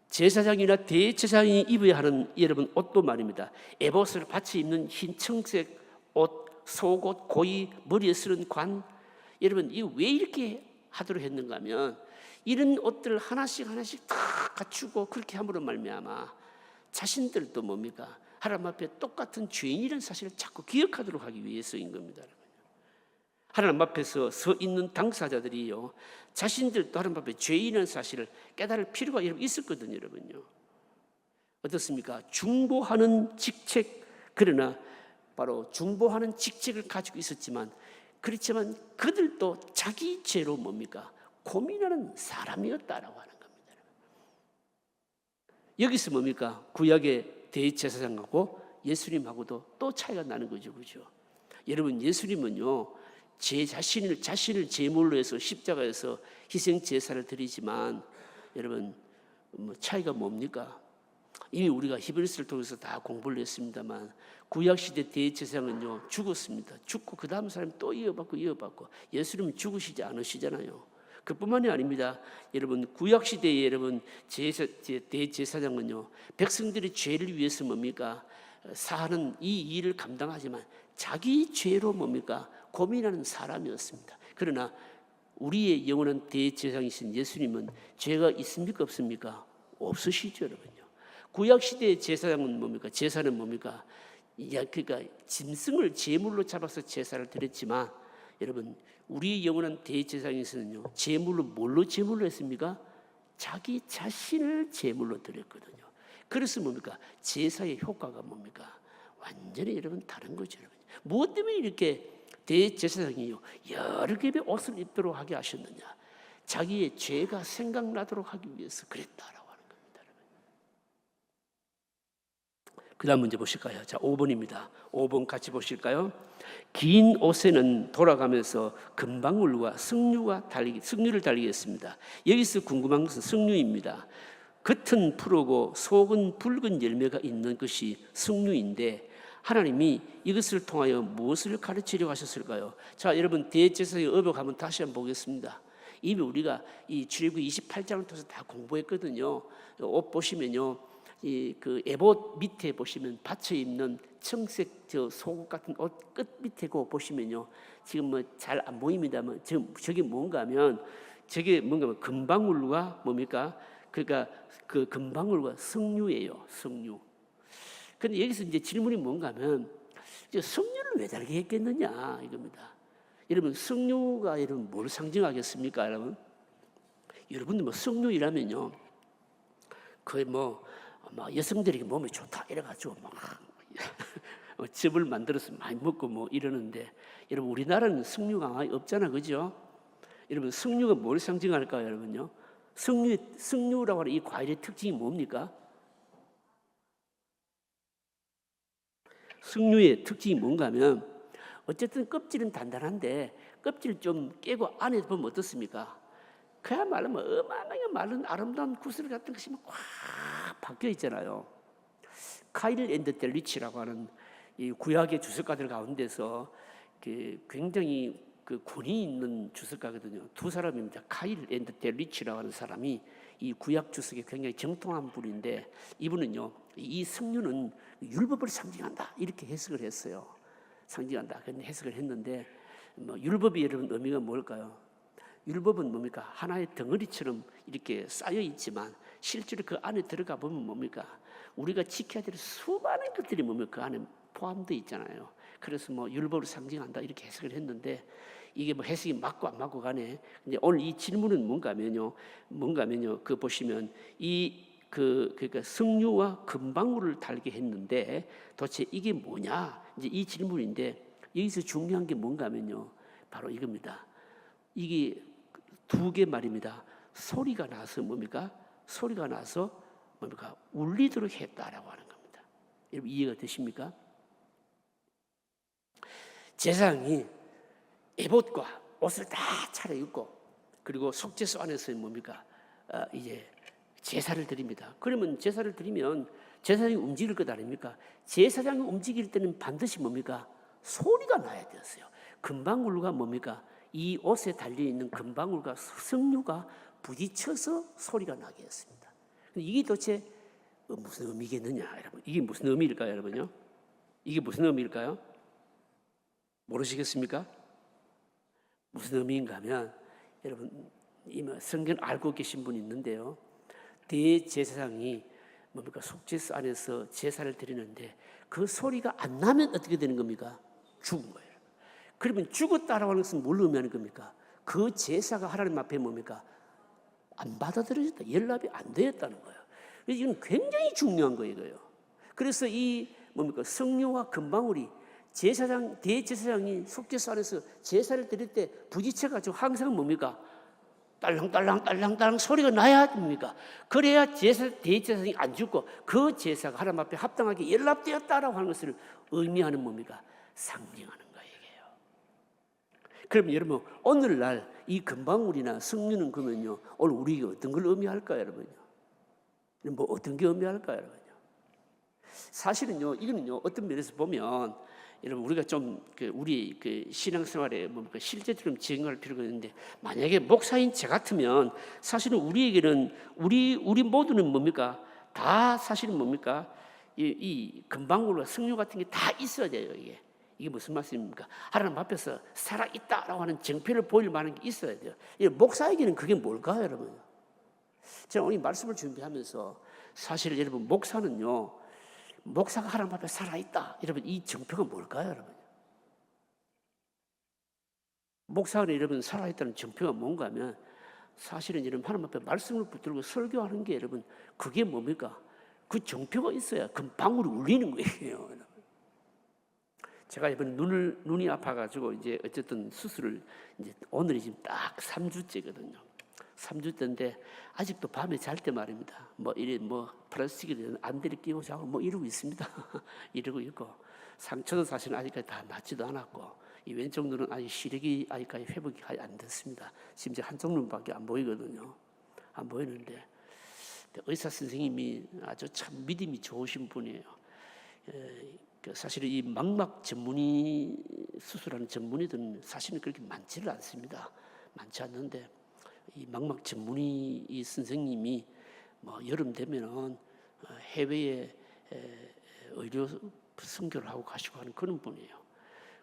제사장이나 대제사장이 입어야 하는 여러분 옷도 말입니다. 에봇을 받쳐 입는 흰 청색 옷, 속옷, 고이, 머리에 쓰는 관, 여러분 이 왜 이렇게 하도록 했는가 하면 이런 옷들을 하나씩 다 갖추고 그렇게 함으로 말미암아 자신들도 뭡니까? 하나님 앞에 똑같은 죄인이라는 사실을 자꾸 기억하도록 하기 위해서인 겁니다. 하나님 앞에서 서 있는 당사자들이요, 자신들도 하나님 앞에 죄인이라는 사실을 깨달을 필요가 있었거든요, 여러분요. 어떻습니까? 중보하는 직책, 그러나 바로 중보하는 직책을 가지고 있었지만, 그렇지만 그들도 자기 죄로 뭡니까? 고민하는 사람이었다라고 하는 겁니다. 여기서 뭡니까? 구약의 대제사장하고 예수님하고도 또 차이가 나는 거죠, 그죠? 여러분, 예수님은요, 자신을 제물로 해서 십자가에서 희생 제사를 드리지만, 여러분, 차이가 뭡니까? 이미 우리가 히브리서를 통해서 다 공부를 했습니다만, 구약시대 대제사장은요 죽었습니다. 죽고 그 다음 사람이 또 이어받고 예수님은 죽으시지 않으시잖아요. 그뿐만이 아닙니다. 여러분, 구약시대에 여러분 대제사장은요 백성들의 죄를 위해서 뭡니까? 사하는 이 일을 감당하지만 자기 죄로 뭡니까? 고민하는 사람이었습니다. 그러나 우리의 영원한 대제사장이신 예수님은 죄가 있습니까? 없습니까? 없으시죠, 여러분요. 구약시대의 제사장은 뭡니까? 제사는 뭡니까? 그러니까 짐승을 제물로 잡아서 제사를 드렸지만, 여러분, 우리 영원한 대제사장에서는요 제물로 뭘로 제물로 했습니까? 자기 자신을 제물로 드렸거든요. 그래서 뭡니까? 제사의 효과가 뭡니까? 완전히 여러분 다른 거죠, 여러분. 무엇 때문에 이렇게 대제사장이요 여러 겹의 옷을 입도록 하게 하셨느냐? 자기의 죄가 생각나도록 하기 위해서 그랬다라고 하는 겁니다, 여러분. 그 다음 문제 보실까요? 자, 5번입니다. 5번 같이 보실까요? 긴 옷에는 돌아가면서 금방울과 석류를 달리게 했습니다. 여기서 궁금한 것은 석류입니다. 겉은 푸르고 속은 붉은 열매가 있는 것이 석류인데, 하나님이 이것을 통하여 무엇을 가르치려고 하셨을까요? 자, 여러분, 대제사의 업역 한번 다시 한번 보겠습니다. 이미 우리가 이 출애굽기 28장을 통해서 다 공부했거든요. 옷 보시면요, 그 에봇 밑에 보시면 받쳐 입는 청색 저 속옷 같은 옷 끝 밑에 거 보시면요, 지금 뭐 잘 안 보입니다만 저게 뭔가 하면 금방울과 뭡니까? 그러니까 그 금방울과 석류예요, 석류. 근데 여기서 이제 질문이 뭔가 하면, 석류를 왜 다르게 했겠느냐 이겁니다. 여러분, 석류가 여러분 뭘 상징하겠습니까, 여러분? 여러분들 뭐 석류이라면요, 거의 뭐 여성들에게 몸에 좋다 이래가지고 막 즙을 만들어서 많이 먹고 뭐 이러는데, 여러분 우리나라는 석류가 없잖아, 그죠? 여러분, 석류가 뭘 상징할까요, 여러분요? 석류라고 하는 이 과일의 특징이 뭡니까? 석류의 특징이 뭔가 하면, 어쨌든 껍질은 단단한데 껍질 좀 깨고 안에 보면 어떻습니까? 그야말로 뭐 어마어마하게 마른 아름다운 구슬 같은 것이 막 꽉 박혀 있잖아요. 카일 앤드 델리치라고 하는 이 구약의 주석가들 가운데서 굉장히 그 권위 있는 주석가거든요. 두 사람입니다. 카일 앤드 델리치라고 하는 사람이 이 구약 주석에 굉장히 정통한 분인데, 이분은요 이 석류는 율법을 상징한다 이렇게 해석을 했어요. 상징한다 그런 해석을 했는데, 뭐 율법이 여러분 의미가 뭘까요? 율법은 뭡니까? 하나의 덩어리처럼 이렇게 쌓여 있지만 실제로 그 안에 들어가 보면 뭡니까? 우리가 지켜야 될 수많은 것들이 뭡니까? 그 안에 포함되어 있잖아요. 그래서 뭐 율법을 상징한다 이렇게 해석을 했는데, 이게 뭐 해석이 맞고 안 맞고 간에, 근데 오늘 이 질문은 뭔가면요, 그 보시면 그러니까 석류와 금방울을 달게 했는데 도대체 이게 뭐냐? 이제 이 질문인데, 여기서 중요한 게 뭔가면요, 바로 이겁니다. 이게 두 개 말입니다. 소리가 나서 뭡니까? 소리가 나서 뭡니까? 울리도록 했다라고 하는 겁니다. 여러분 이해가 되십니까? 제사장이 에봇과 옷을 다 차려입고, 그리고 속죄소 안에서 뭡니까? 이제 제사를 드립니다. 그러면 제사를 드리면 제사장이 움직일 것 아닙니까? 제사장이 움직일 때는 반드시 뭡니까? 소리가 나야 되었어요. 금방울과 뭡니까? 이 옷에 달려있는 금방울과 석류가 부딪혀서 소리가 나게 했습니다. 이게 도대체 무슨 의미겠느냐, 여러분? 이게 무슨 의미일까요, 여러분요? 이게 무슨 의미일까요? 모르시겠습니까? 무슨 의미인가 하면, 여러분 성경 알고 계신 분이 있는데요, 대제사장이 뭡니까? 속죄소 안에서 제사를 드리는데 그 소리가 안 나면 어떻게 되는 겁니까? 죽은 거예요. 그러면 죽었다라고 하는 것은 뭘 의미하는 겁니까? 그 제사가 하나님 앞에 뭡니까? 안 받아들여졌다. 연락이 안 되었다는 거예요. 그래서 이건 굉장히 중요한 거예요. 이거요. 그래서 이 뭡니까? 성령과 금방울이 제사장, 대제사장이 속죄소 안에서 제사를 드릴 때 부딪혀가지고 항상 뭡니까? 딸랑딸랑 소리가 나야 됩니까? 그래야 대제사장이 안 죽고 그 제사가 하나님 앞에 합당하게 연락되었다라고 하는 것을 의미하는 뭡니까? 상징하는 거예요. 그럼 여러분 오늘날 이 금방울이나 성령은 그러면요 오늘 우리에게 어떤 걸 의미할까요, 여러분요? 뭐 어떤 게 의미할까요, 여러분요? 사실은요 이거는요 어떤 면에서 보면 여러분 우리가 좀 우리 신앙생활에 뭡니까 실제처럼 적용할 필요가 있는데, 만약에 목사인 저 같으면 사실은 우리에게는 우리 모두는 뭡니까 다 사실은 뭡니까 이 금방울과 성령 같은 게 다 있어야 돼요. 이게 무슨 말씀입니까? 하나님 앞에서 살아있다라고 하는 정표를 보일 만한 게 있어야 돼요. 목사에게는 그게 뭘까요, 여러분? 제가 오늘 말씀을 준비하면서 사실 여러분 목사가 하나님 앞에 살아있다. 여러분 이 정표가 뭘까요, 여러분? 목사가 여러분 살아있다는 정표가 뭔가 하면 사실은 여러분 하나님 앞에 말씀을 붙들고 설교하는 게 여러분 그게 뭡니까? 그 정표가 있어야 그 방울이 울리는 거예요, 여러분. 제가 이번 눈이 아파가지고 이제 어쨌든 수술을 이제 오늘이 지금 딱 3주째거든요. 3주째인데 아직도 밤에 잘 때 말입니다. 뭐 플라스틱이 안대를 끼고 자고 뭐 이러고 있습니다. 이러고 있고 상처도 사실 아직까지 다 낫지도 않았고 이 왼쪽 눈은 아직 시력이 아직까지 회복이 안 됐습니다. 심지어 한쪽 눈밖에 안 보이거든요. 안 보이는데 의사 선생님이 아주 참 믿음이 좋으신 분이에요. 사실 이 망막 전문의 수술하는 전문의들은 사실은 그렇게 많지를 않습니다. 많지 않는데 이 망막 전문의 이 선생님이 뭐 여름 되면은 해외에 의료 선교를 하고 가시고 하는 그런 분이에요.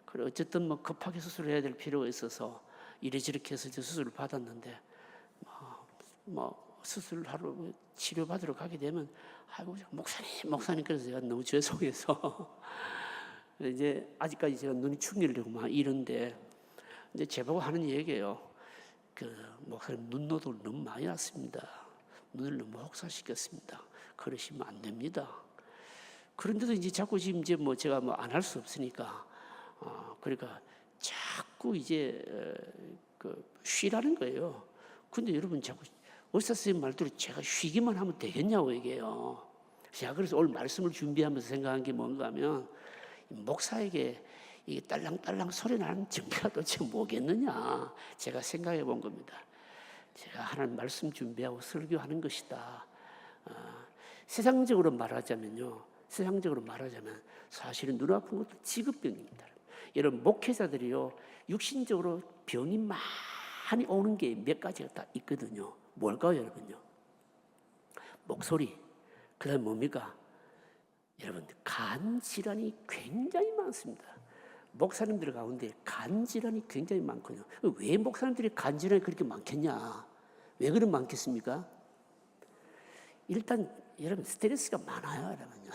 그래 어쨌든 뭐 급하게 수술해야 될 필요가 있어서 이래저렇게 해서 수술을 받았는데 뭐 수술하러 치료받으러 가게 되면 아이고 목사님 그래서 제가 너무 죄송해서 이제 아직까지 제가 눈이 충혈되고 막 이런데 이제 제보고 하는 얘기예요. 목사님 눈노도를 너무 많이 났습니다. 눈을 너무 혹사시켰습니다. 그러시면 안 됩니다. 그런데도 이제 자꾸 지금 이제 뭐 제가 뭐 안 할 수 없으니까 그러니까 자꾸 이제 쉬라는 거예요. 근데 여러분 자꾸 의사 선생님 말대로 제가 쉬기만 하면 되겠냐고 얘기해요. 제가 그래서 오늘 말씀을 준비하면서 생각한 게 뭔가 하면 목사에게 이 딸랑딸랑 소리 나는 정표가 도대체 뭐겠느냐 제가 생각해 본 겁니다. 제가 하나님 말씀 준비하고 설교하는 것이다. 세상적으로 말하자면 사실은 눈 아픈 것도 직업병입니다. 여러분 목회자들이요 육신적으로 병이 많이 오는 게 몇 가지가 다 있거든요. 뭘까요, 여러분요? 목소리, 그다음 뭡니까? 여러분 간 질환이 굉장히 많습니다. 목사님들 가운데 간 질환이 굉장히 많거든요. 왜 목사님들이 간 질환이 그렇게 많겠냐? 왜 그런 많겠습니까? 일단 여러분 스트레스가 많아요, 여러분요.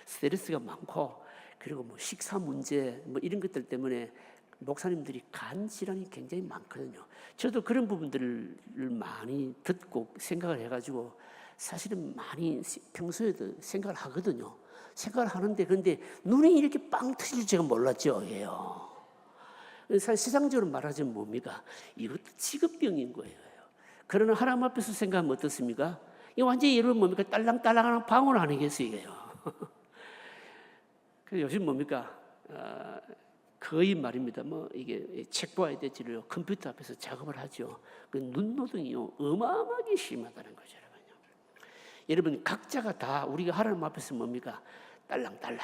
스트레스가 많고 그리고 뭐 식사 문제 뭐 이런 것들 때문에 목사님들이 간 질환이 굉장히 많거든요. 저도 그런 부분들을 많이 듣고 생각을 해가지고 사실은 많이 평소에도 생각을 하거든요. 생각을 하는데 그런데 눈이 이렇게 빵 터질 제가 몰랐죠. 예요. 사실 세상적으로 말하자면 뭡니까? 이것도 직업병인 거예요. 그러나 하나님 앞에서 생각하면 어떻습니까? 이 완전히 여러분 뭡니까? 딸랑딸랑하는 방울 아니겠어요, 이게요. 그래서 요즘 뭡니까? 거의 말입니다. 뭐 이게 책 봐야 될지를 컴퓨터 앞에서 작업을 하죠. 그 눈노등이요 어마어마하게 심하다는 거죠, 여러분요. 여러분 각자가 다 우리가 하나님 앞에서 뭡니까? 딸랑딸랑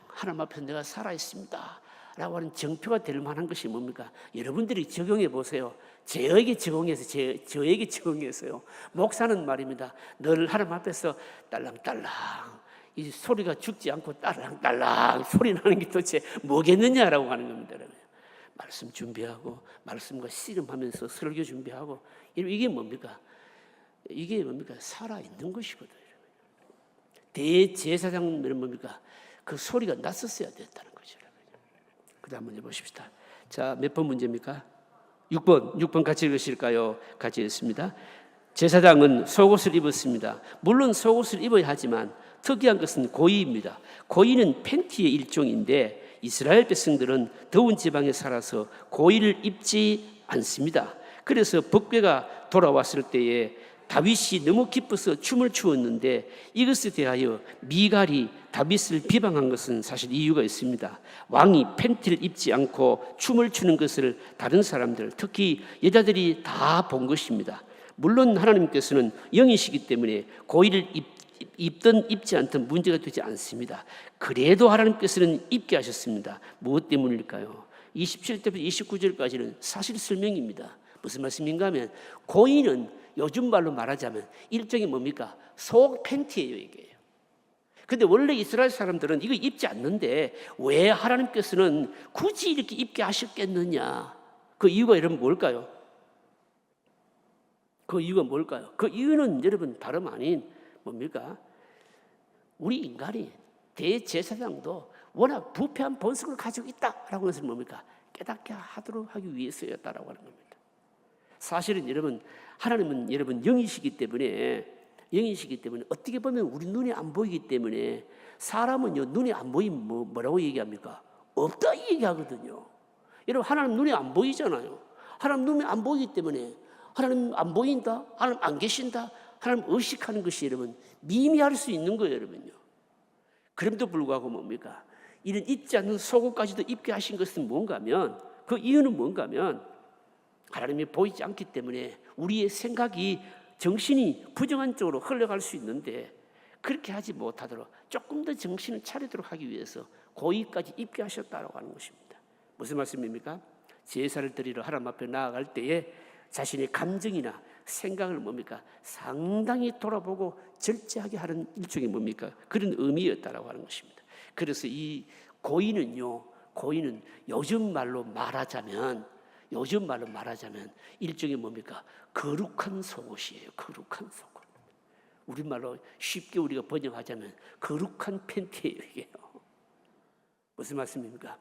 하나님 앞에서 내가 살아 있습니다. 라고 하는 정표가 될 만한 것이 뭡니까? 여러분들이 적용해 보세요. 저에게 적용해서요. 목사는 말입니다. 늘 하나님 앞에서 딸랑딸랑 이 소리가 죽지 않고 딸랑딸랑 소리 나는 게 도대체 뭐겠느냐라고 하는 겁니다. 여러분. 말씀 준비하고 말씀과 씨름하면서 설교 준비하고 이게 뭡니까? 이게 뭡니까? 살아있는 것이거든요. 대제사장은 뭡니까? 그 소리가 났었어야 됐다는 거죠. 그다음 문제 보십시다. 자, 몇 번 문제입니까? 6번 같이 읽으실까요? 같이 읽습니다. 제사장은 속옷을 입었습니다. 물론 속옷을 입어야 하지만 특이한 것은 고이입니다. 고이는 팬티의 일종인데 이스라엘 백성들은 더운 지방에 살아서 고이를 입지 않습니다. 그래서 법궤가 돌아왔을 때에 다윗이 너무 기뻐서 춤을 추었는데 이것에 대하여 미갈이 다윗을 비방한 것은 사실 이유가 있습니다. 왕이 팬티를 입지 않고 춤을 추는 것을 다른 사람들, 특히 여자들이 다 본 것입니다. 물론 하나님께서는 영이시기 때문에 고의를 입든 입지 않든 문제가 되지 않습니다. 그래도 하나님께서는 입게 하셨습니다. 무엇 때문일까요? 27절부터 29절까지는 사실 설명입니다. 무슨 말씀인가 하면 고의는 요즘 말로 말하자면 일종의 뭡니까? 속 팬티예요, 이게. 근데 원래 이스라엘 사람들은 이거 입지 않는데 왜 하나님께서는 굳이 이렇게 입게 하셨겠느냐? 그 이유가 여러분 뭘까요? 그 이유가 뭘까요? 그 이유는 여러분 다름 아닌 뭡니까? 우리 인간이 대제사장도 워낙 부패한 본성을 가지고 있다라고 해서 뭡니까? 깨닫게 하도록 하기 위해서였다라고 하는 겁니다. 사실은 여러분 하나님은 여러분 영이시기 때문에 어떻게 보면 우리 눈에 안 보이기 때문에 사람은요 눈에 안 보이면 뭐라고 얘기합니까? 없다 이 얘기하거든요. 여러분 하나님 눈에 안 보이잖아요. 하나님 눈에 안 보이기 때문에 하나님 안 보인다, 하나님 안 계신다, 하나님 의식하는 것이 여러분 미미할 수 있는 거예요, 여러분요. 그럼에도 불구하고 뭡니까? 이런 입지 않는 속옷까지도 입게 하신 것은 뭔가 하면 그 이유는 뭔가 하면 하나님이 보이지 않기 때문에 우리의 생각이 정신이 부정한 쪽으로 흘러갈 수 있는데 그렇게 하지 못하도록 조금 더 정신을 차리도록 하기 위해서 고의까지 입게 하셨다고 하는 것입니다. 무슨 말씀입니까? 제사를 드리러 하나님 앞에 나아갈 때에 자신의 감정이나 생각을 뭡니까? 상당히 돌아보고 절제하게 하는 일종의 뭡니까? 그런 의미였다라고 하는 것입니다. 그래서 이 고의는 요즘 말로 말하자면 일종의 뭡니까? 거룩한 속옷이에요. 거룩한 속옷. 우리말로 쉽게 우리가 번역하자면 거룩한 팬티예요, 이게요. 무슨 말씀입니까?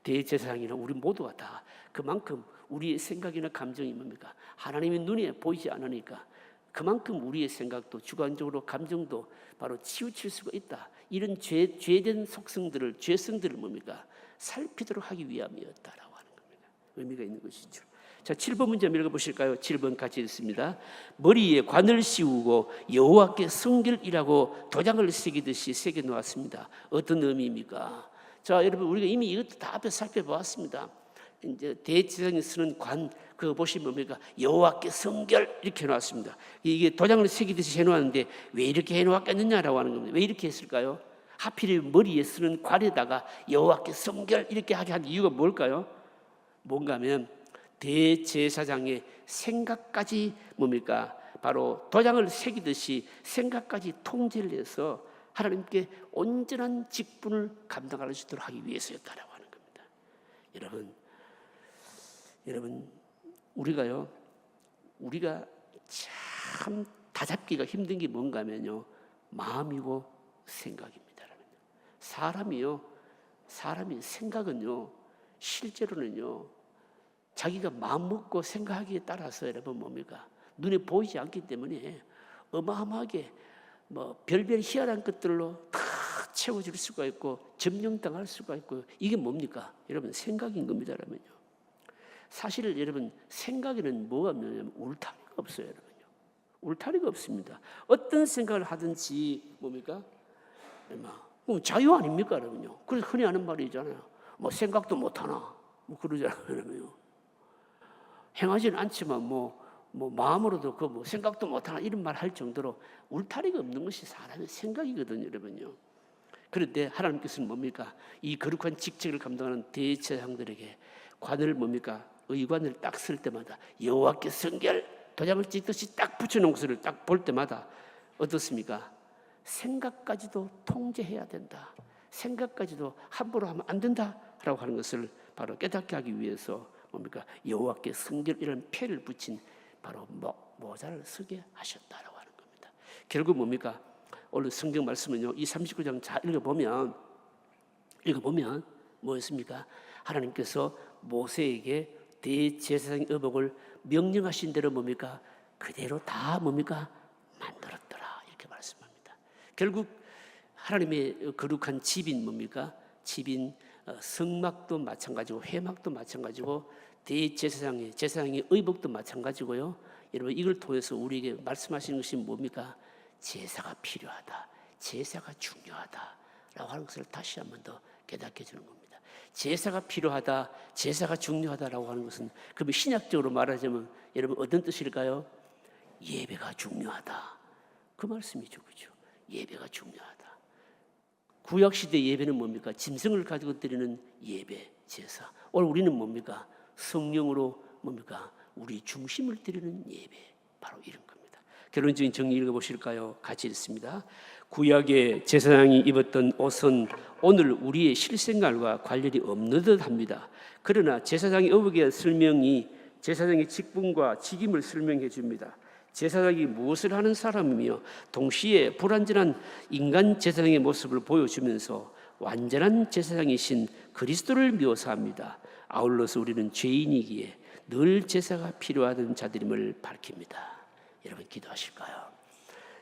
대제사장이나 우리 모두가 다 그만큼 우리의 생각이나 감정이 뭡니까? 하나님의 눈에 보이지 않으니까 그만큼 우리의 생각도 주관적으로 감정도 바로 치우칠 수가 있다. 이런 죄된 속성들을 죄성들을 뭡니까? 살피도록 하기 위함이었다라고 하는 겁니다. 의미가 있는 것이죠. 자, 7번 문제 한번 읽어보실까요? 7번 같이 읽습니다. 머리에 관을 씌우고 여호와께 성결이라고 도장을 새기듯이 새겨 놓았습니다. 어떤 의미입니까? 자, 여러분 우리가 이미 이것도 다 앞에 살펴보았습니다. 이제 대제사장이 쓰는 관 그거 보시면 뭡니까? 여호와께 성결 이렇게 해놓았습니다. 이게 도장을 새기듯이 해놓았는데 왜 이렇게 해놓았겠느냐라고 하는 겁니다. 왜 이렇게 했을까요? 하필 머리에 쓰는 관에다가 여호와께 성결 이렇게 하게 한 이유가 뭘까요? 뭔가 하면 대제사장의 생각까지 뭡니까? 바로 도장을 새기듯이 생각까지 통제를 해서 하나님께 온전한 직분을 감당할 수 있도록 하기 위해서였다라고 하는 겁니다. 여러분 우리가 참 다잡기가 힘든 게 뭔가 하면요 마음이고 생각입니다. 사람이 생각은요 실제로는요 자기가 마음 먹고 생각하기에 따라서 여러분 뭡니까? 눈에 보이지 않기 때문에 어마어마하게 별별 희한한 것들로 다 채워질 수가 있고 점령당할 수가 있고 이게 뭡니까? 여러분 생각인 겁니다. 여러분요. 사실 여러분 생각에는 뭐가 없냐면 울타리가 없어요. 여러분요. 울타리가 없습니다. 어떤 생각을 하든지 뭡니까? 자유 아닙니까? 여러분요. 그래서 흔히 하는 말이잖아요. 생각도 못하나? 그러잖아요. 여러분요. 행하지는 않지만 마음으로도 생각도 못하나 이런 말 할 정도로 울타리가 없는 것이 사람의 생각이거든요, 여러분요. 그런데 하나님께서는 뭡니까? 이 거룩한 직책을 감당하는 대제사장들에게 관을 뭡니까? 의관을 딱 쓸 때마다 여호와께 성결 도장을 찍듯이 딱 붙여놓은 것을 딱 볼 때마다 어떻습니까? 생각까지도 통제해야 된다. 생각까지도 함부로 하면 안 된다라고 하는 것을 바로 깨닫게 하기 위해서 뭡니까? 여호와께 성결이라는 패를 붙인 바로 모자를 쓰게 하셨다라고 하는 겁니다. 결국 뭡니까? 오늘 성경 말씀은요. 이 39장 잘 읽어보면 뭐였습니까? 하나님께서 모세에게 대제사장의 의복을 명령하신 대로 뭡니까? 그대로 다 뭡니까? 만들었더라. 이렇게 말씀합니다. 결국 하나님의 거룩한 집인 뭡니까? 집인 성막도 마찬가지고 회막도 마찬가지고 제사장의 의복도 마찬가지고요. 여러분 이걸 통해서 우리에게 말씀하시는 것이 뭡니까? 제사가 필요하다. 제사가 중요하다라고 하는 것을 다시 한 번 더 깨닫게 해주는 겁니다. 제사가 필요하다, 제사가 중요하다라고 하는 것은 그러면 신약적으로 말하자면 여러분 어떤 뜻일까요? 예배가 중요하다. 그 말씀이죠, 그렇죠? 예배가 중요하다. 구약시대 예배는 뭡니까? 짐승을 가지고 드리는 예배, 제사. 오늘 우리는 뭡니까? 성령으로 뭡니까? 우리 중심을 드리는 예배. 바로 이런 겁니다. 결론적인 정리 읽어보실까요? 같이 읽습니다. 구약의 제사장이 입었던 옷은 오늘 우리의 실생활과 관련이 없는 듯 합니다. 그러나 제사장의 의복의 설명이 제사장의 직분과 직임을 설명해 줍니다. 제사장이 무엇을 하는 사람이며 동시에 불완전한 인간 제사장의 모습을 보여주면서 완전한 제사장이신 그리스도를 묘사합니다. 아울러서 우리는 죄인이기에 늘 제사가 필요하던 자들임을 밝힙니다. 여러분 기도하실까요?